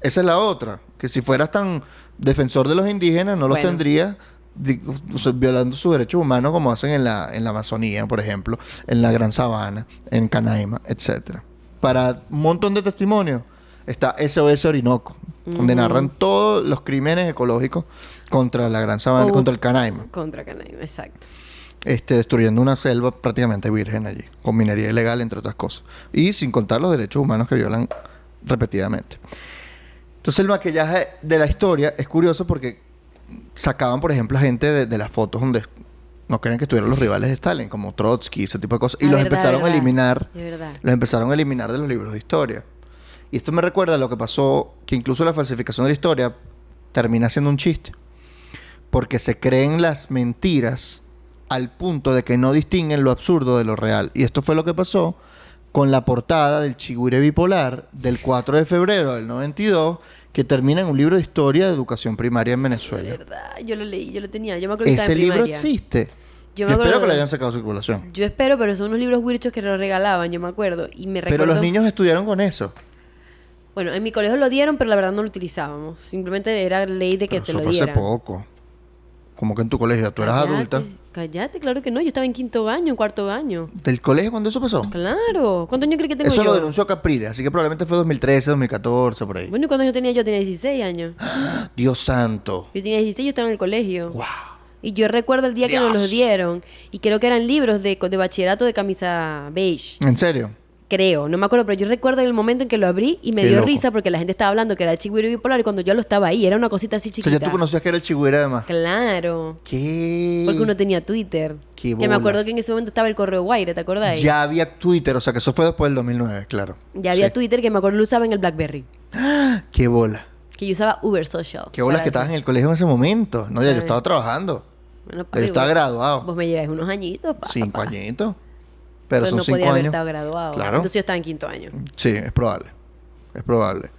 [SPEAKER 2] Esa es la otra. Que si fueras tan defensor de los indígenas, no los
[SPEAKER 1] Bueno.
[SPEAKER 2] tendrías o sea, violando sus derechos humanos como hacen en la Amazonía, por ejemplo, en la Gran Sabana, en Canaima, etcétera. Para un montón de testimonios está SOS Orinoco, donde narran todos los crímenes ecológicos contra la Gran Sabana, contra el Canaima.
[SPEAKER 1] Contra Canaima, exacto.
[SPEAKER 2] Destruyendo una selva prácticamente virgen allí, con minería ilegal, entre otras cosas. Y sin contar los derechos humanos que violan repetidamente. Entonces el maquillaje de la historia es curioso porque sacaban, por ejemplo, a gente de las fotos donde no querían que estuvieran los rivales de Stalin, como Trotsky, ese tipo de cosas. Y los empezaron a eliminar.
[SPEAKER 1] Es verdad.
[SPEAKER 2] Los empezaron a eliminar de los libros de historia. Y esto me recuerda a lo que pasó, que incluso la falsificación de la historia termina siendo un chiste. Porque se creen las mentiras al punto de que no distinguen lo absurdo de lo real. Y esto fue lo que pasó con la portada del Chigüire Bipolar del 4 de febrero del 92, que termina en un libro de historia de educación primaria en
[SPEAKER 1] De
[SPEAKER 2] Venezuela.
[SPEAKER 1] verdad, yo lo leí, yo lo tenía. Yo me acuerdo que estaba
[SPEAKER 2] Ese
[SPEAKER 1] en
[SPEAKER 2] libro
[SPEAKER 1] primaria.
[SPEAKER 2] existe.
[SPEAKER 1] Yo
[SPEAKER 2] Yo
[SPEAKER 1] me
[SPEAKER 2] espero
[SPEAKER 1] acuerdo
[SPEAKER 2] que lo
[SPEAKER 1] de-
[SPEAKER 2] hayan sacado de circulación.
[SPEAKER 1] Yo espero, pero son unos libros wirchos que lo regalaban, yo me acuerdo. Y me
[SPEAKER 2] Pero
[SPEAKER 1] recuerdo...
[SPEAKER 2] los niños estudiaron con eso.
[SPEAKER 1] Bueno, en mi colegio lo dieron, pero la verdad no lo utilizábamos. Simplemente era ley de que
[SPEAKER 2] Pero
[SPEAKER 1] te
[SPEAKER 2] eso
[SPEAKER 1] lo
[SPEAKER 2] fue hace
[SPEAKER 1] dieran.
[SPEAKER 2] poco. Como que en tu colegio, tú eras adulta.
[SPEAKER 1] Cállate, claro que no. Yo estaba en quinto año, en cuarto año.
[SPEAKER 2] ¿Del colegio cuando eso pasó?
[SPEAKER 1] Claro. ¿Cuántos años crees que tengo
[SPEAKER 2] Eso
[SPEAKER 1] yo?
[SPEAKER 2] lo denunció Capriles, así que probablemente fue 2013, 2014, por ahí.
[SPEAKER 1] Bueno, ¿y cuántos años tenía yo? Tenía 16 años.
[SPEAKER 2] Dios santo.
[SPEAKER 1] Yo tenía 16, yo estaba en el colegio.
[SPEAKER 2] Wow.
[SPEAKER 1] Y yo recuerdo el día que nos los
[SPEAKER 2] Dios.
[SPEAKER 1] dieron. Y creo que eran libros de bachillerato de camisa beige.
[SPEAKER 2] ¿En serio?
[SPEAKER 1] Creo, no me acuerdo, pero yo recuerdo el momento en que lo abrí y me
[SPEAKER 2] Qué
[SPEAKER 1] dio
[SPEAKER 2] loco.
[SPEAKER 1] risa porque la gente estaba hablando que era el Chigüiro bipolar y cuando yo lo estaba ahí, era una cosita así
[SPEAKER 2] O sea,
[SPEAKER 1] chiquita.
[SPEAKER 2] ya tú conocías que era el Chigüire además.
[SPEAKER 1] Claro.
[SPEAKER 2] ¿Qué?
[SPEAKER 1] Porque uno tenía Twitter.
[SPEAKER 2] Qué
[SPEAKER 1] Que me
[SPEAKER 2] bola.
[SPEAKER 1] acuerdo que en ese momento estaba el correo Guaire, ¿te acuerdas?
[SPEAKER 2] Ya había Twitter, o sea que eso fue después del 2009, claro.
[SPEAKER 1] Ya había
[SPEAKER 2] Sí.
[SPEAKER 1] Twitter que me acuerdo lo usaba en el BlackBerry.
[SPEAKER 2] Qué bola.
[SPEAKER 1] Que yo usaba Uber Social.
[SPEAKER 2] Qué bola
[SPEAKER 1] para
[SPEAKER 2] que
[SPEAKER 1] eso.
[SPEAKER 2] estabas en el colegio en ese momento. No, ya yo
[SPEAKER 1] Ay.
[SPEAKER 2] estaba trabajando.
[SPEAKER 1] Bueno,
[SPEAKER 2] Ya
[SPEAKER 1] papi,
[SPEAKER 2] yo estaba
[SPEAKER 1] vos-
[SPEAKER 2] graduado.
[SPEAKER 1] Vos me lleváis unos añitos, pa,
[SPEAKER 2] 5
[SPEAKER 1] pa.
[SPEAKER 2] añitos. Pero son
[SPEAKER 1] no
[SPEAKER 2] 5
[SPEAKER 1] podía haber
[SPEAKER 2] años.
[SPEAKER 1] estado graduado.
[SPEAKER 2] Claro.
[SPEAKER 1] Entonces yo estaba en quinto año.
[SPEAKER 2] Sí, es probable. Es probable.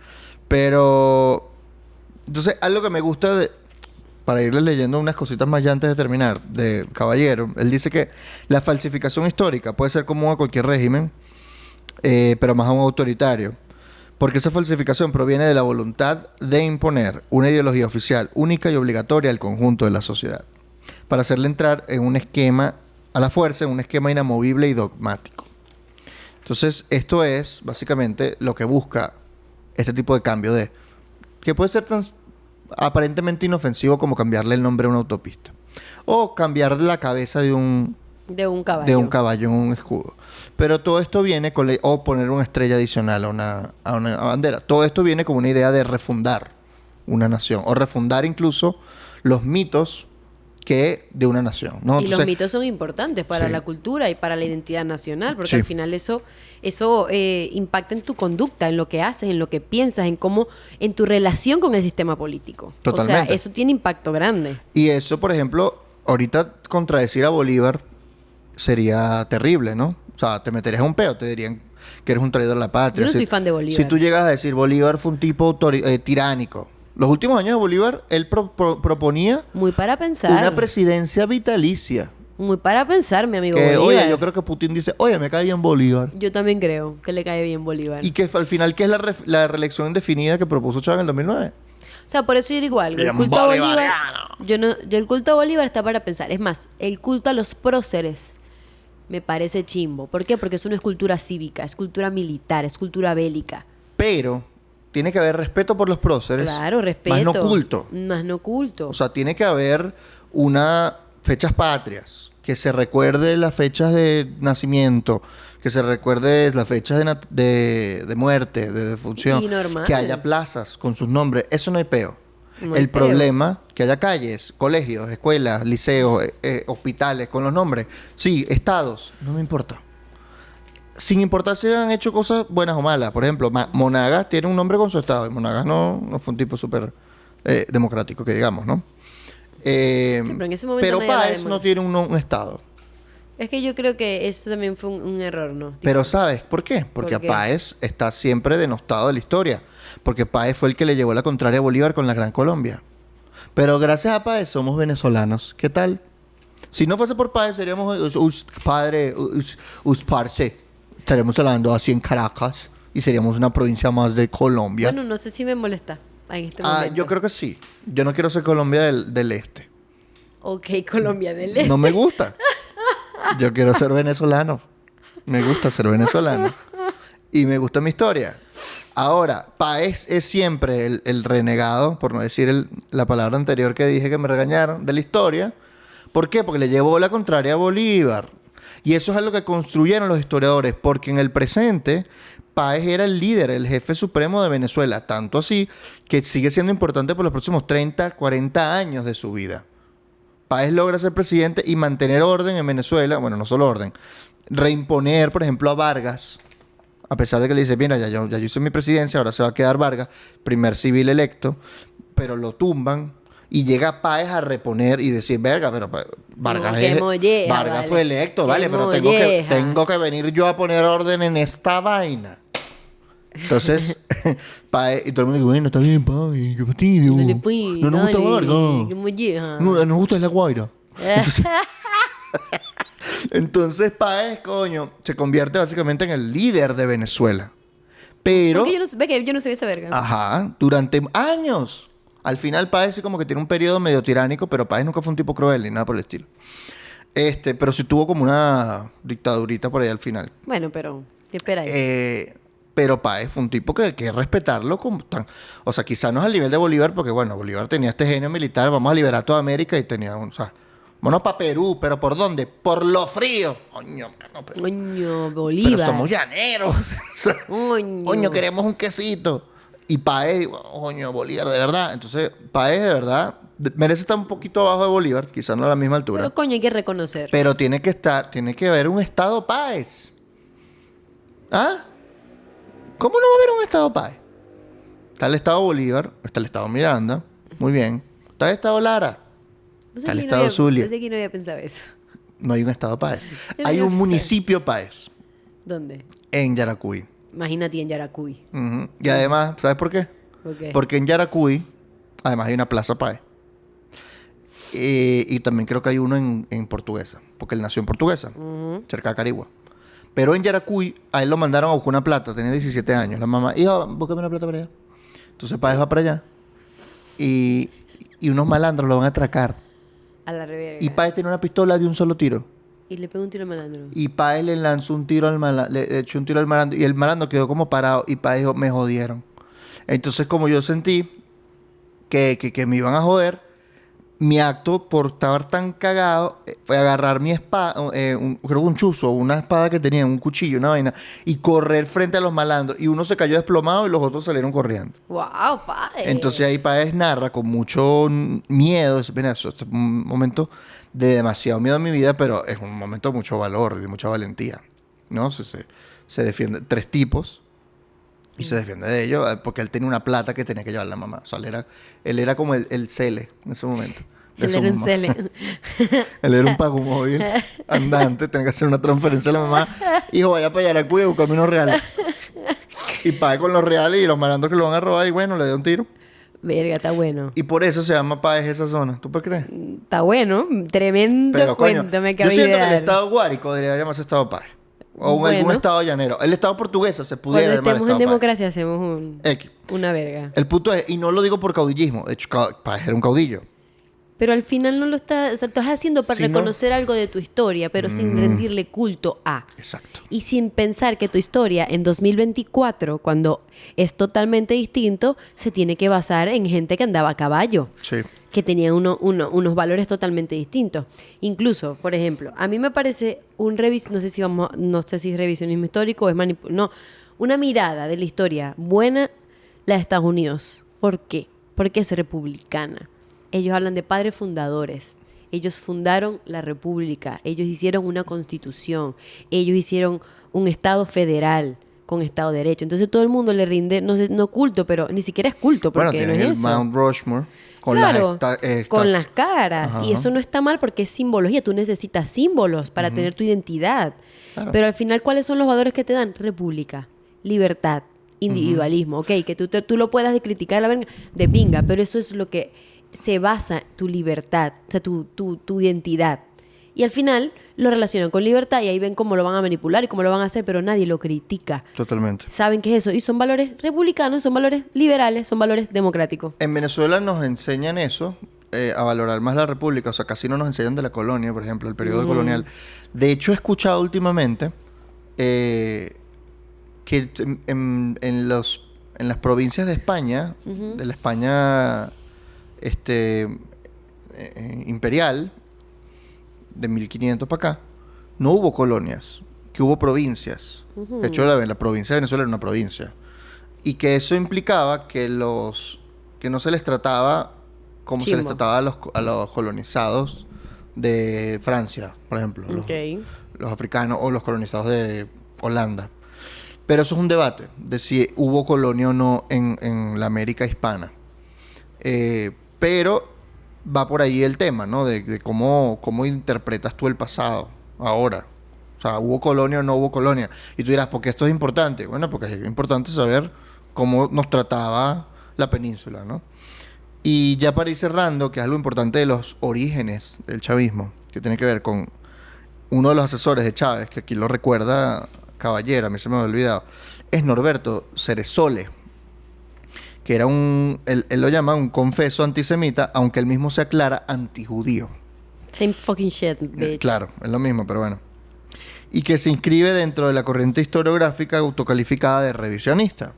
[SPEAKER 2] Pero... Entonces, algo que me gusta de... Para irle leyendo unas cositas más ya antes de terminar, de Caballero, él dice que la falsificación histórica puede ser común a cualquier régimen, pero más a un autoritario. Porque esa falsificación proviene de la voluntad de imponer una ideología oficial única y obligatoria al conjunto de la sociedad, para hacerle entrar en un esquema, a la fuerza, en un esquema inamovible y dogmático. Entonces, esto es básicamente lo que busca este tipo de cambio de... que puede ser tan aparentemente inofensivo como cambiarle el nombre a una autopista. O cambiar la cabeza de un
[SPEAKER 1] De un caballo.
[SPEAKER 2] en un escudo. Pero todo esto viene con... o poner una estrella adicional a una bandera. Todo esto viene con una idea de refundar una nación. O refundar incluso los mitos que de una nación, ¿no?
[SPEAKER 1] Y los
[SPEAKER 2] Entonces,
[SPEAKER 1] mitos son importantes para
[SPEAKER 2] sí.
[SPEAKER 1] la cultura y para la identidad nacional, porque
[SPEAKER 2] Sí.
[SPEAKER 1] al final eso impacta en tu conducta, en lo que haces, en lo que piensas, en cómo, en tu relación con el sistema político. O
[SPEAKER 2] Totalmente.
[SPEAKER 1] sea, eso tiene impacto grande.
[SPEAKER 2] Y eso, por ejemplo, ahorita contradecir a Bolívar sería terrible, ¿no? O sea, te meterías en un peo, te dirían que eres un traidor a la patria.
[SPEAKER 1] Yo no
[SPEAKER 2] Si-
[SPEAKER 1] soy fan de Bolívar.
[SPEAKER 2] Si tú llegas a decir Bolívar fue un tipo tiránico. Los últimos años de Bolívar, él proponía
[SPEAKER 1] Muy para pensar.
[SPEAKER 2] una presidencia vitalicia.
[SPEAKER 1] Muy para pensar, mi amigo
[SPEAKER 2] Que,
[SPEAKER 1] Bolívar.
[SPEAKER 2] oye, yo creo que Putin dice, oye, me cae bien Bolívar.
[SPEAKER 1] Yo también creo que le cae bien Bolívar.
[SPEAKER 2] Y que al final, ¿qué es la reelección indefinida que propuso Chávez en el 2009?
[SPEAKER 1] O sea, por eso yo digo algo. El
[SPEAKER 2] Bien
[SPEAKER 1] culto a Bolívar.
[SPEAKER 2] bolivariano.
[SPEAKER 1] Yo el culto a Bolívar está para pensar. Es más, el culto a los próceres me parece chimbo. ¿Por qué? Porque eso no es cultura cívica, es cultura militar, es cultura bélica.
[SPEAKER 2] Pero tiene que haber respeto por los próceres.
[SPEAKER 1] Claro, respeto.
[SPEAKER 2] Más no culto.
[SPEAKER 1] Más no culto.
[SPEAKER 2] O sea, tiene que haber fechas patrias, que se recuerde las fechas de nacimiento, que se recuerde las fechas de muerte, de defunción,
[SPEAKER 1] Y normal.
[SPEAKER 2] que haya plazas con sus nombres. Eso no hay peo.
[SPEAKER 1] No hay
[SPEAKER 2] El
[SPEAKER 1] peo.
[SPEAKER 2] problema, que haya calles, colegios, escuelas, liceos, hospitales con los nombres. Sí, estados, no me importa. Sin importar si han hecho cosas buenas o malas. Por ejemplo, Monagas tiene un nombre con su estado. Y Monagas no fue un tipo súper democrático, que digamos, ¿no?
[SPEAKER 1] pero en ese momento
[SPEAKER 2] pero
[SPEAKER 1] nadie hablaba de
[SPEAKER 2] Páez no
[SPEAKER 1] Monagas.
[SPEAKER 2] tiene un estado.
[SPEAKER 1] Es que yo creo que eso también fue un error, ¿no? Tipo,
[SPEAKER 2] Pero ¿sabes por qué? Porque
[SPEAKER 1] ¿Por qué?
[SPEAKER 2] a Páez está siempre denostado de la historia. Porque Páez fue el que le llevó la contraria a Bolívar con la Gran Colombia. Pero gracias a Páez somos venezolanos. ¿Qué tal? Si no fuese por Páez seríamos parce. Estaríamos hablando así en Caracas y seríamos una provincia más de Colombia.
[SPEAKER 1] Bueno, no sé si me molesta en este
[SPEAKER 2] Ah,
[SPEAKER 1] momento.
[SPEAKER 2] yo creo que sí. Yo no quiero ser Colombia del Este.
[SPEAKER 1] Ok, Colombia del Este.
[SPEAKER 2] No me gusta. Yo quiero ser venezolano. Me gusta ser venezolano. Y me gusta mi historia. Ahora, Páez es siempre el renegado, por no decir la palabra anterior que dije que me regañaron, de la historia. ¿Por qué? Porque le llevó la contraria a Bolívar. Y eso es algo que construyeron los historiadores, porque en el presente Páez era el líder, el jefe supremo de Venezuela. Tanto así que sigue siendo importante por los próximos 30, 40 años de su vida. Páez logra ser presidente y mantener orden en Venezuela. Bueno, no solo orden. Reimponer, por ejemplo, a Vargas. A pesar de que le dice, mira, ya yo hice mi presidencia, ahora se va a quedar Vargas, primer civil electo. Pero lo tumban y llega Páez a reponer y decir, verga, pero Vargas,
[SPEAKER 1] No, qué molleja,
[SPEAKER 2] Vargas
[SPEAKER 1] vale.
[SPEAKER 2] fue electo,
[SPEAKER 1] Qué
[SPEAKER 2] vale, pero
[SPEAKER 1] molleja.
[SPEAKER 2] tengo que venir yo a poner orden en esta vaina. Entonces, Páez, y todo el mundo dice, bueno, está bien, Páez, qué fastidio.
[SPEAKER 1] Dale, pues,
[SPEAKER 2] No nos gusta
[SPEAKER 1] dale,
[SPEAKER 2] Vargas.
[SPEAKER 1] qué molleja.
[SPEAKER 2] No, nos gusta La Guaira. Entonces Páez, coño, se convierte básicamente en el líder de Venezuela. Pero,
[SPEAKER 1] Porque ve que yo no sabía esa verga.
[SPEAKER 2] ajá, durante años. Al final Páez sí como que tiene un periodo medio tiránico, pero Páez nunca fue un tipo cruel ni nada por el estilo. Pero sí tuvo como una dictadurita por ahí al final.
[SPEAKER 1] Bueno, pero, ¿qué espera ahí?
[SPEAKER 2] Pero Páez fue un tipo que hay que respetarlo como tan... O sea, quizás no es al nivel de Bolívar, porque bueno, Bolívar tenía este genio militar, vamos a liberar toda América y tenía un... O sea, vámonos para Perú, ¿pero por dónde? Por lo frío. Coño, mano,
[SPEAKER 1] Coño,
[SPEAKER 2] pero
[SPEAKER 1] Bolívar.
[SPEAKER 2] somos llaneros. O sea, coño, queremos un quesito. Y Páez, coño, Bolívar, de verdad. Entonces, Páez, de verdad, merece estar un poquito abajo de Bolívar, quizás no a la misma altura.
[SPEAKER 1] Pero coño, hay que reconocer.
[SPEAKER 2] Pero tiene que haber un Estado Páez. ¿Ah? ¿Cómo no va a haber un Estado Páez? Está el Estado Bolívar, está el Estado Miranda, muy bien. Está el Estado Lara,
[SPEAKER 1] No sé
[SPEAKER 2] está el
[SPEAKER 1] que
[SPEAKER 2] Estado
[SPEAKER 1] no
[SPEAKER 2] Zulia.
[SPEAKER 1] sé que no había pensado eso.
[SPEAKER 2] No hay un Estado Páez.
[SPEAKER 1] Yo no
[SPEAKER 2] Hay
[SPEAKER 1] iba a
[SPEAKER 2] un
[SPEAKER 1] pensar.
[SPEAKER 2] municipio Páez
[SPEAKER 1] ¿Dónde?
[SPEAKER 2] en Yaracuy.
[SPEAKER 1] Imagínate en Yaracuy.
[SPEAKER 2] Ujú. Y además, ¿sabes por qué?
[SPEAKER 1] ¿Por qué?
[SPEAKER 2] Porque en Yaracuy, además hay una plaza Páez. Y también creo que hay uno en Portuguesa, porque él nació en Portuguesa,
[SPEAKER 1] Ujú.
[SPEAKER 2] cerca de Carigua. Pero en Yaracuy, a él lo mandaron a buscar una plata, tenía 17 años. La mamá, hijo, búscame una plata para allá. Entonces Páez va para allá y unos malandros lo van a atracar.
[SPEAKER 1] A la reverga.
[SPEAKER 2] Y Páez tiene una pistola de un solo tiro.
[SPEAKER 1] Y le pegó un tiro al malandro.
[SPEAKER 2] Y Páez le lanzó un tiro al malandro, le echó un tiro al malandro y el malandro quedó como parado y Páez dijo, me jodieron. Entonces como yo sentí que me iban a joder, mi acto por estar tan cagado fue agarrar mi espada, creo que un chuzo, una espada que tenía, un cuchillo, una vaina, y correr frente a los malandros. Y uno se cayó desplomado y los otros salieron corriendo.
[SPEAKER 1] ¡Wow, padre!
[SPEAKER 2] Entonces ahí Páez narra con mucho miedo. Dice, mira, eso es un momento de demasiado miedo en mi vida, pero es un momento de mucho valor, de mucha valentía. ¿No? Se defiende 3 tipos y se defiende de ellos porque él tenía una plata que tenía que llevar la mamá. O sea, él era como el cele en ese momento. de
[SPEAKER 1] Él
[SPEAKER 2] su
[SPEAKER 1] era un
[SPEAKER 2] mamá.
[SPEAKER 1] cele.
[SPEAKER 2] Él era un pago móvil andante, tenía que hacer una transferencia a la mamá. Hijo, vaya para Yaracuy a buscarme unos reales. Y pague con los reales y los malandros que lo van a robar y bueno, le dio un tiro.
[SPEAKER 1] Verga, está bueno.
[SPEAKER 2] Y por eso se llama Páez esa zona. ¿Tú qué crees?
[SPEAKER 1] Está bueno. Tremendo
[SPEAKER 2] Pero coño,
[SPEAKER 1] cuento me
[SPEAKER 2] yo
[SPEAKER 1] acabas de
[SPEAKER 2] siento que el
[SPEAKER 1] dar.
[SPEAKER 2] estado Guárico debería llamarse Estado Páez. O en algún
[SPEAKER 1] Bueno.
[SPEAKER 2] estado llanero. El estado portuguesa se pudiera
[SPEAKER 1] Cuando
[SPEAKER 2] llamar
[SPEAKER 1] estemos en
[SPEAKER 2] Estado Páez.
[SPEAKER 1] democracia hacemos
[SPEAKER 2] X.
[SPEAKER 1] una verga.
[SPEAKER 2] El punto es, y no lo digo por caudillismo, de hecho Páez era un caudillo.
[SPEAKER 1] Pero al final no lo estás... O sea, estás haciendo para
[SPEAKER 2] Sí, ¿no?
[SPEAKER 1] reconocer algo de tu historia, pero sin rendirle culto a.
[SPEAKER 2] Exacto.
[SPEAKER 1] Y sin pensar que tu historia en 2024, cuando es totalmente distinto, se tiene que basar en gente que andaba a caballo,
[SPEAKER 2] Sí.
[SPEAKER 1] que tenían unos valores totalmente distintos. Incluso, por ejemplo, a mí me parece no sé si es revisionismo histórico o es no, una mirada de la historia buena, la de Estados Unidos. ¿Por qué? Porque es republicana. Ellos hablan de padres fundadores. Ellos fundaron la república. Ellos hicieron una constitución. Ellos hicieron un estado federal con estado de derecho. Entonces todo el mundo le rinde, no sé, no culto, pero ni siquiera es culto
[SPEAKER 2] Bueno,
[SPEAKER 1] porque no
[SPEAKER 2] tienen
[SPEAKER 1] es
[SPEAKER 2] el
[SPEAKER 1] eso.
[SPEAKER 2] Mount Rushmore con
[SPEAKER 1] Claro,
[SPEAKER 2] las
[SPEAKER 1] con las caras.
[SPEAKER 2] Ajá.
[SPEAKER 1] Y eso no está mal porque es simbología. Tú necesitas símbolos para tener tu identidad.
[SPEAKER 2] Claro.
[SPEAKER 1] Pero al final, ¿cuáles son los valores que te dan? República, libertad, individualismo. Ok, que tú lo puedas criticar la verga de pinga, pero eso es lo que se basa tu libertad, o sea, tu identidad. Y al final lo relacionan con libertad y ahí ven cómo lo van a manipular y cómo lo van a hacer, pero nadie lo critica.
[SPEAKER 2] Totalmente.
[SPEAKER 1] Saben qué es eso. Y son valores republicanos, son valores liberales, son valores democráticos.
[SPEAKER 2] En Venezuela nos enseñan eso, a valorar más la república. O sea, casi no nos enseñan de la colonia, por ejemplo, el periodo colonial. De hecho, he escuchado últimamente que en las provincias de España, de la España imperial, de 1500 para acá, no hubo colonias, que hubo provincias. De hecho, la provincia de Venezuela era una provincia. Y que eso implicaba que no se les trataba como se les
[SPEAKER 1] Chimbo.
[SPEAKER 2] trataba a los colonizados de Francia, por ejemplo,
[SPEAKER 1] Ok.
[SPEAKER 2] los africanos o los colonizados de Holanda. Pero eso es un debate de si hubo colonia o no en la América hispana. Pero va por ahí el tema, ¿no? De cómo interpretas tú el pasado ahora. O sea, ¿hubo colonia o no hubo colonia? Y tú dirás, ¿por qué esto es importante? Bueno, porque es importante saber cómo nos trataba la península, ¿no? Y ya para ir cerrando, que es algo importante de los orígenes del chavismo, que tiene que ver con uno de los asesores de Chávez, que aquí lo recuerda Caballero, a mí se me había olvidado, es Norberto Ceresole, que era él lo llama un confeso antisemita, aunque él mismo se aclara antijudío.
[SPEAKER 1] Same fucking shit, bitch.
[SPEAKER 2] Claro, es lo mismo, pero bueno. Y que se inscribe dentro de la corriente historiográfica autocalificada de revisionista,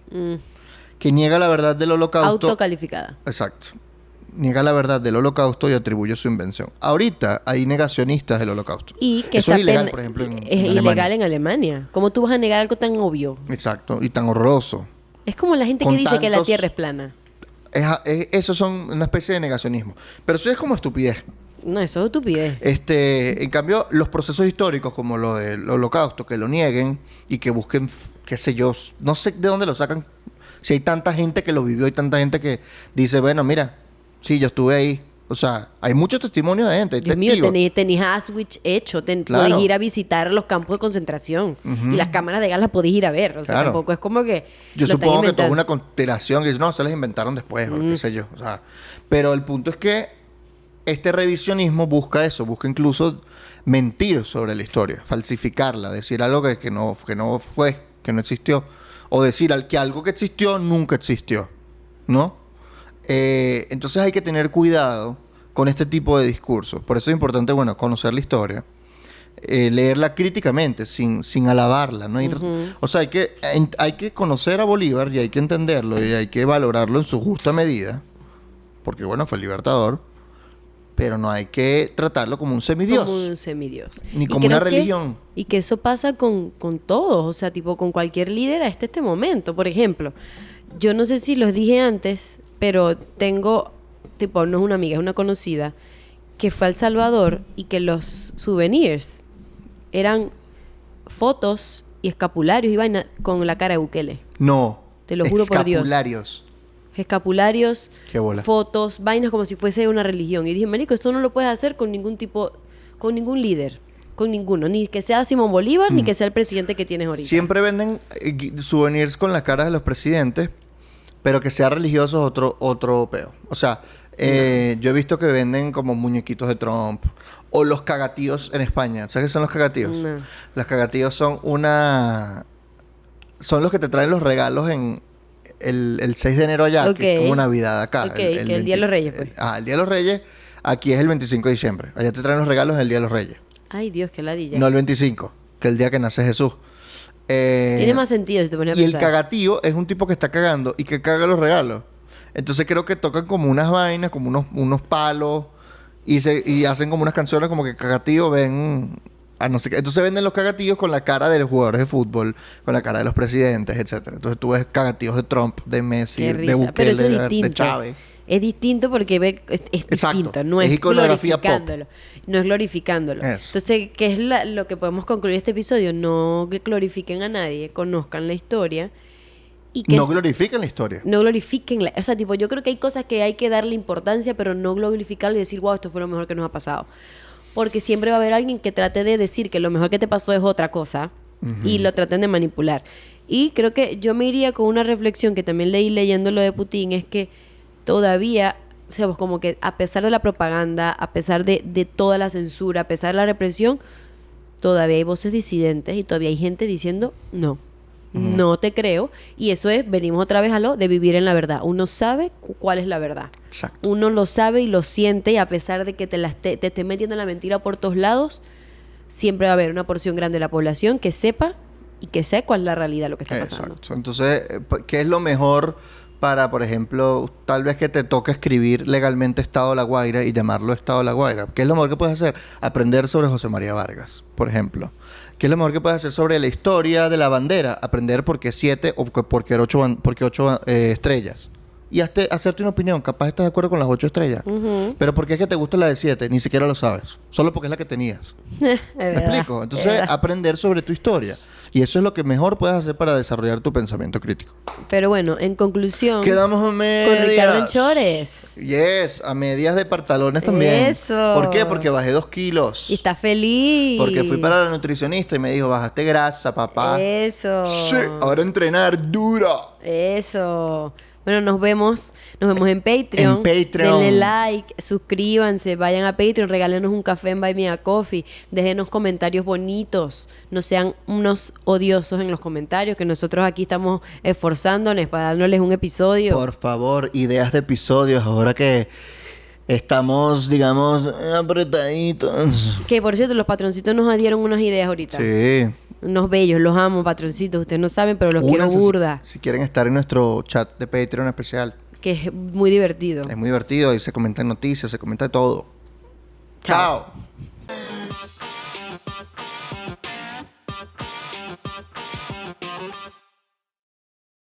[SPEAKER 2] que niega la verdad del holocausto.
[SPEAKER 1] Autocalificada.
[SPEAKER 2] Exacto. Niega la verdad del holocausto y atribuye su invención. Ahorita hay negacionistas del holocausto.
[SPEAKER 1] Y que
[SPEAKER 2] eso es ilegal, por ejemplo, en
[SPEAKER 1] ilegal en Alemania. ¿Cómo tú vas a negar algo tan obvio?
[SPEAKER 2] Exacto, y tan horroroso.
[SPEAKER 1] Es como la gente que dice que la Tierra es plana.
[SPEAKER 2] Esos son una especie de negacionismo. Pero eso es como estupidez.
[SPEAKER 1] No, eso es estupidez.
[SPEAKER 2] En cambio, los procesos históricos como lo del holocausto, que lo nieguen y que busquen, qué sé yo, no sé de dónde lo sacan. Si hay tanta gente que lo vivió y tanta gente que dice, bueno, mira, sí, yo estuve ahí. O sea, hay muchos testimonios de gente, hay
[SPEAKER 1] Dios
[SPEAKER 2] testigos.
[SPEAKER 1] mío, tenés Auschwitz hecho.
[SPEAKER 2] Claro.
[SPEAKER 1] Podés ir a visitar los campos de concentración. Y las cámaras de gas las podés ir a ver. O sea,
[SPEAKER 2] Claro.
[SPEAKER 1] tampoco es como que...
[SPEAKER 2] Yo
[SPEAKER 1] lo
[SPEAKER 2] supongo
[SPEAKER 1] están
[SPEAKER 2] que toda
[SPEAKER 1] inventando.
[SPEAKER 2] una conspiración que dice, no, se les inventaron después, o qué sé yo. O sea, pero el punto es que este revisionismo busca eso, busca incluso mentir sobre la historia, falsificarla, decir algo que no fue, que no existió, o decir que algo que existió nunca existió, ¿no? Entonces hay que tener cuidado con este tipo de discursos. Por eso es importante, bueno, conocer la historia, leerla críticamente, sin alabarla, ¿no? O sea, hay que conocer a Bolívar y hay que entenderlo y hay que valorarlo en su justa medida, porque bueno, fue el libertador, pero no hay que tratarlo como un semidios.
[SPEAKER 1] Como un semidios.
[SPEAKER 2] Ni
[SPEAKER 1] Y
[SPEAKER 2] como una
[SPEAKER 1] creo que-
[SPEAKER 2] religión.
[SPEAKER 1] Y que eso pasa con todos, o sea, tipo con cualquier líder a este momento. Por ejemplo, yo no sé si los dije antes, pero tengo, tipo, no es una amiga, es una conocida, que fue a El Salvador y que los souvenirs eran fotos y escapularios y vaina con la cara de Bukele.
[SPEAKER 2] No.
[SPEAKER 1] Te lo juro por Dios.
[SPEAKER 2] Escapularios.
[SPEAKER 1] Escapularios,
[SPEAKER 2] Qué bola.
[SPEAKER 1] fotos, vainas como si fuese una religión. Y dije, marico, esto no lo puedes hacer con ningún tipo, con ningún líder, con ninguno. Ni que sea Simón Bolívar, ni que sea el presidente que tienes ahorita.
[SPEAKER 2] Siempre venden souvenirs con las caras de los presidentes, pero que sea religioso es otro peo. O sea, yo he visto que venden como muñequitos de Trump. O los cagatíos en España. ¿Sabes qué son los cagatíos?
[SPEAKER 1] No.
[SPEAKER 2] Los cagatíos son son los que te traen los regalos en el 6 de enero allá, que es
[SPEAKER 1] Ok.
[SPEAKER 2] como Navidad acá.
[SPEAKER 1] Ok, que el Día de los Reyes, pues.
[SPEAKER 2] El Día de los Reyes, aquí es el 25 de diciembre. Allá te traen los regalos el Día de los Reyes.
[SPEAKER 1] Ay, Dios, qué ladilla.
[SPEAKER 2] No el 25, que es el día que nace Jesús.
[SPEAKER 1] Tiene más sentido si te pones a
[SPEAKER 2] Y el
[SPEAKER 1] pensar.
[SPEAKER 2] cagatío es un tipo que está cagando y que caga los regalos. Entonces creo que tocan como unas vainas, como unos palos y hacen como unas canciones como que cagatío ven a no sé qué. Entonces venden los cagatíos con la cara de los jugadores de fútbol, con la cara de los presidentes, etcétera. Entonces tú ves cagatíos de Trump, de Messi,
[SPEAKER 1] Qué
[SPEAKER 2] de
[SPEAKER 1] risa. Pero eso es
[SPEAKER 2] Bukele, de
[SPEAKER 1] distinto.
[SPEAKER 2] Chávez.
[SPEAKER 1] Es distinto porque es
[SPEAKER 2] Exacto.
[SPEAKER 1] distinto, no
[SPEAKER 2] Es
[SPEAKER 1] es
[SPEAKER 2] iconografía pop.
[SPEAKER 1] glorificándolo. No es glorificándolo.
[SPEAKER 2] Eso.
[SPEAKER 1] Entonces, ¿qué es lo que podemos concluir este episodio? No glorifiquen a nadie, conozcan la historia. Y que
[SPEAKER 2] No glorifican la historia.
[SPEAKER 1] no glorifiquen o sea, tipo, yo creo que hay cosas que hay que darle importancia, pero no glorificarlo y decir, wow, esto fue lo mejor que nos ha pasado. Porque siempre va a haber alguien que trate de decir que lo mejor que te pasó es otra cosa y lo traten de manipular. Y creo que yo me iría con una reflexión que también leí leyendo lo de Putin, es que todavía, o sea, pues como que a pesar de la propaganda, a pesar de toda la censura, a pesar de la represión, todavía hay voces disidentes y todavía hay gente diciendo no. No te creo. Y eso es, venimos otra vez a lo de vivir en la verdad. Uno sabe cuál es la verdad.
[SPEAKER 2] Exacto.
[SPEAKER 1] Uno lo sabe y lo siente, y a pesar de que te esté metiendo la mentira por todos lados, siempre va a haber una porción grande de la población que sepa y que sepa cuál es la realidad de lo que está pasando.
[SPEAKER 2] Exacto. Entonces, ¿qué es lo mejor para, por ejemplo, tal vez que te toque escribir legalmente Estado de La Guaira y llamarlo Estado de La Guaira? ¿Qué es lo mejor que puedes hacer? Aprender sobre José María Vargas, por ejemplo. ¿Qué es lo mejor que puedes hacer sobre la historia de la bandera? Aprender por qué 7 o por qué 8 estrellas. y hacerte una opinión. Capaz estás de acuerdo con las 8 estrellas. Pero ¿por qué es que te gusta la de 7? Ni siquiera lo sabes. Solo porque es la que tenías.
[SPEAKER 1] Es
[SPEAKER 2] ¿Me
[SPEAKER 1] verdad,
[SPEAKER 2] explico? Entonces,
[SPEAKER 1] es verdad.
[SPEAKER 2] aprender sobre tu historia. Y eso es lo que mejor puedes hacer para desarrollar tu pensamiento crítico.
[SPEAKER 1] Pero bueno, en conclusión,
[SPEAKER 2] Quedamos a medias.
[SPEAKER 1] con Ricardo Anchores.
[SPEAKER 2] Yes, a medias de pantalones también.
[SPEAKER 1] Eso.
[SPEAKER 2] ¿Por qué? Porque bajé 2 kilos.
[SPEAKER 1] Y está feliz.
[SPEAKER 2] Porque fui para la nutricionista y me dijo, bajaste grasa, papá.
[SPEAKER 1] Eso.
[SPEAKER 2] Sí, ahora entrenar duro.
[SPEAKER 1] Eso. Bueno, nos vemos en Patreon.
[SPEAKER 2] En Patreon.
[SPEAKER 1] Denle like, suscríbanse, vayan a Patreon, regálenos un café en Buy Me a Coffee, déjenos comentarios bonitos, no sean unos odiosos en los comentarios, que nosotros aquí estamos esforzándonos para dándoles un episodio.
[SPEAKER 2] Por favor, ideas de episodios ahora que estamos, digamos, apretaditos.
[SPEAKER 1] Que por cierto, los patroncitos nos dieron unas ideas ahorita.
[SPEAKER 2] Sí.
[SPEAKER 1] Unos bellos, los amo, patroncitos. Ustedes no saben, pero los quiero
[SPEAKER 2] Únanse
[SPEAKER 1] burda.
[SPEAKER 2] Si quieren estar en nuestro chat de Patreon especial.
[SPEAKER 1] Que es muy divertido.
[SPEAKER 2] Es muy divertido y se comentan noticias, se comenta todo.
[SPEAKER 1] Chao.
[SPEAKER 2] Chao.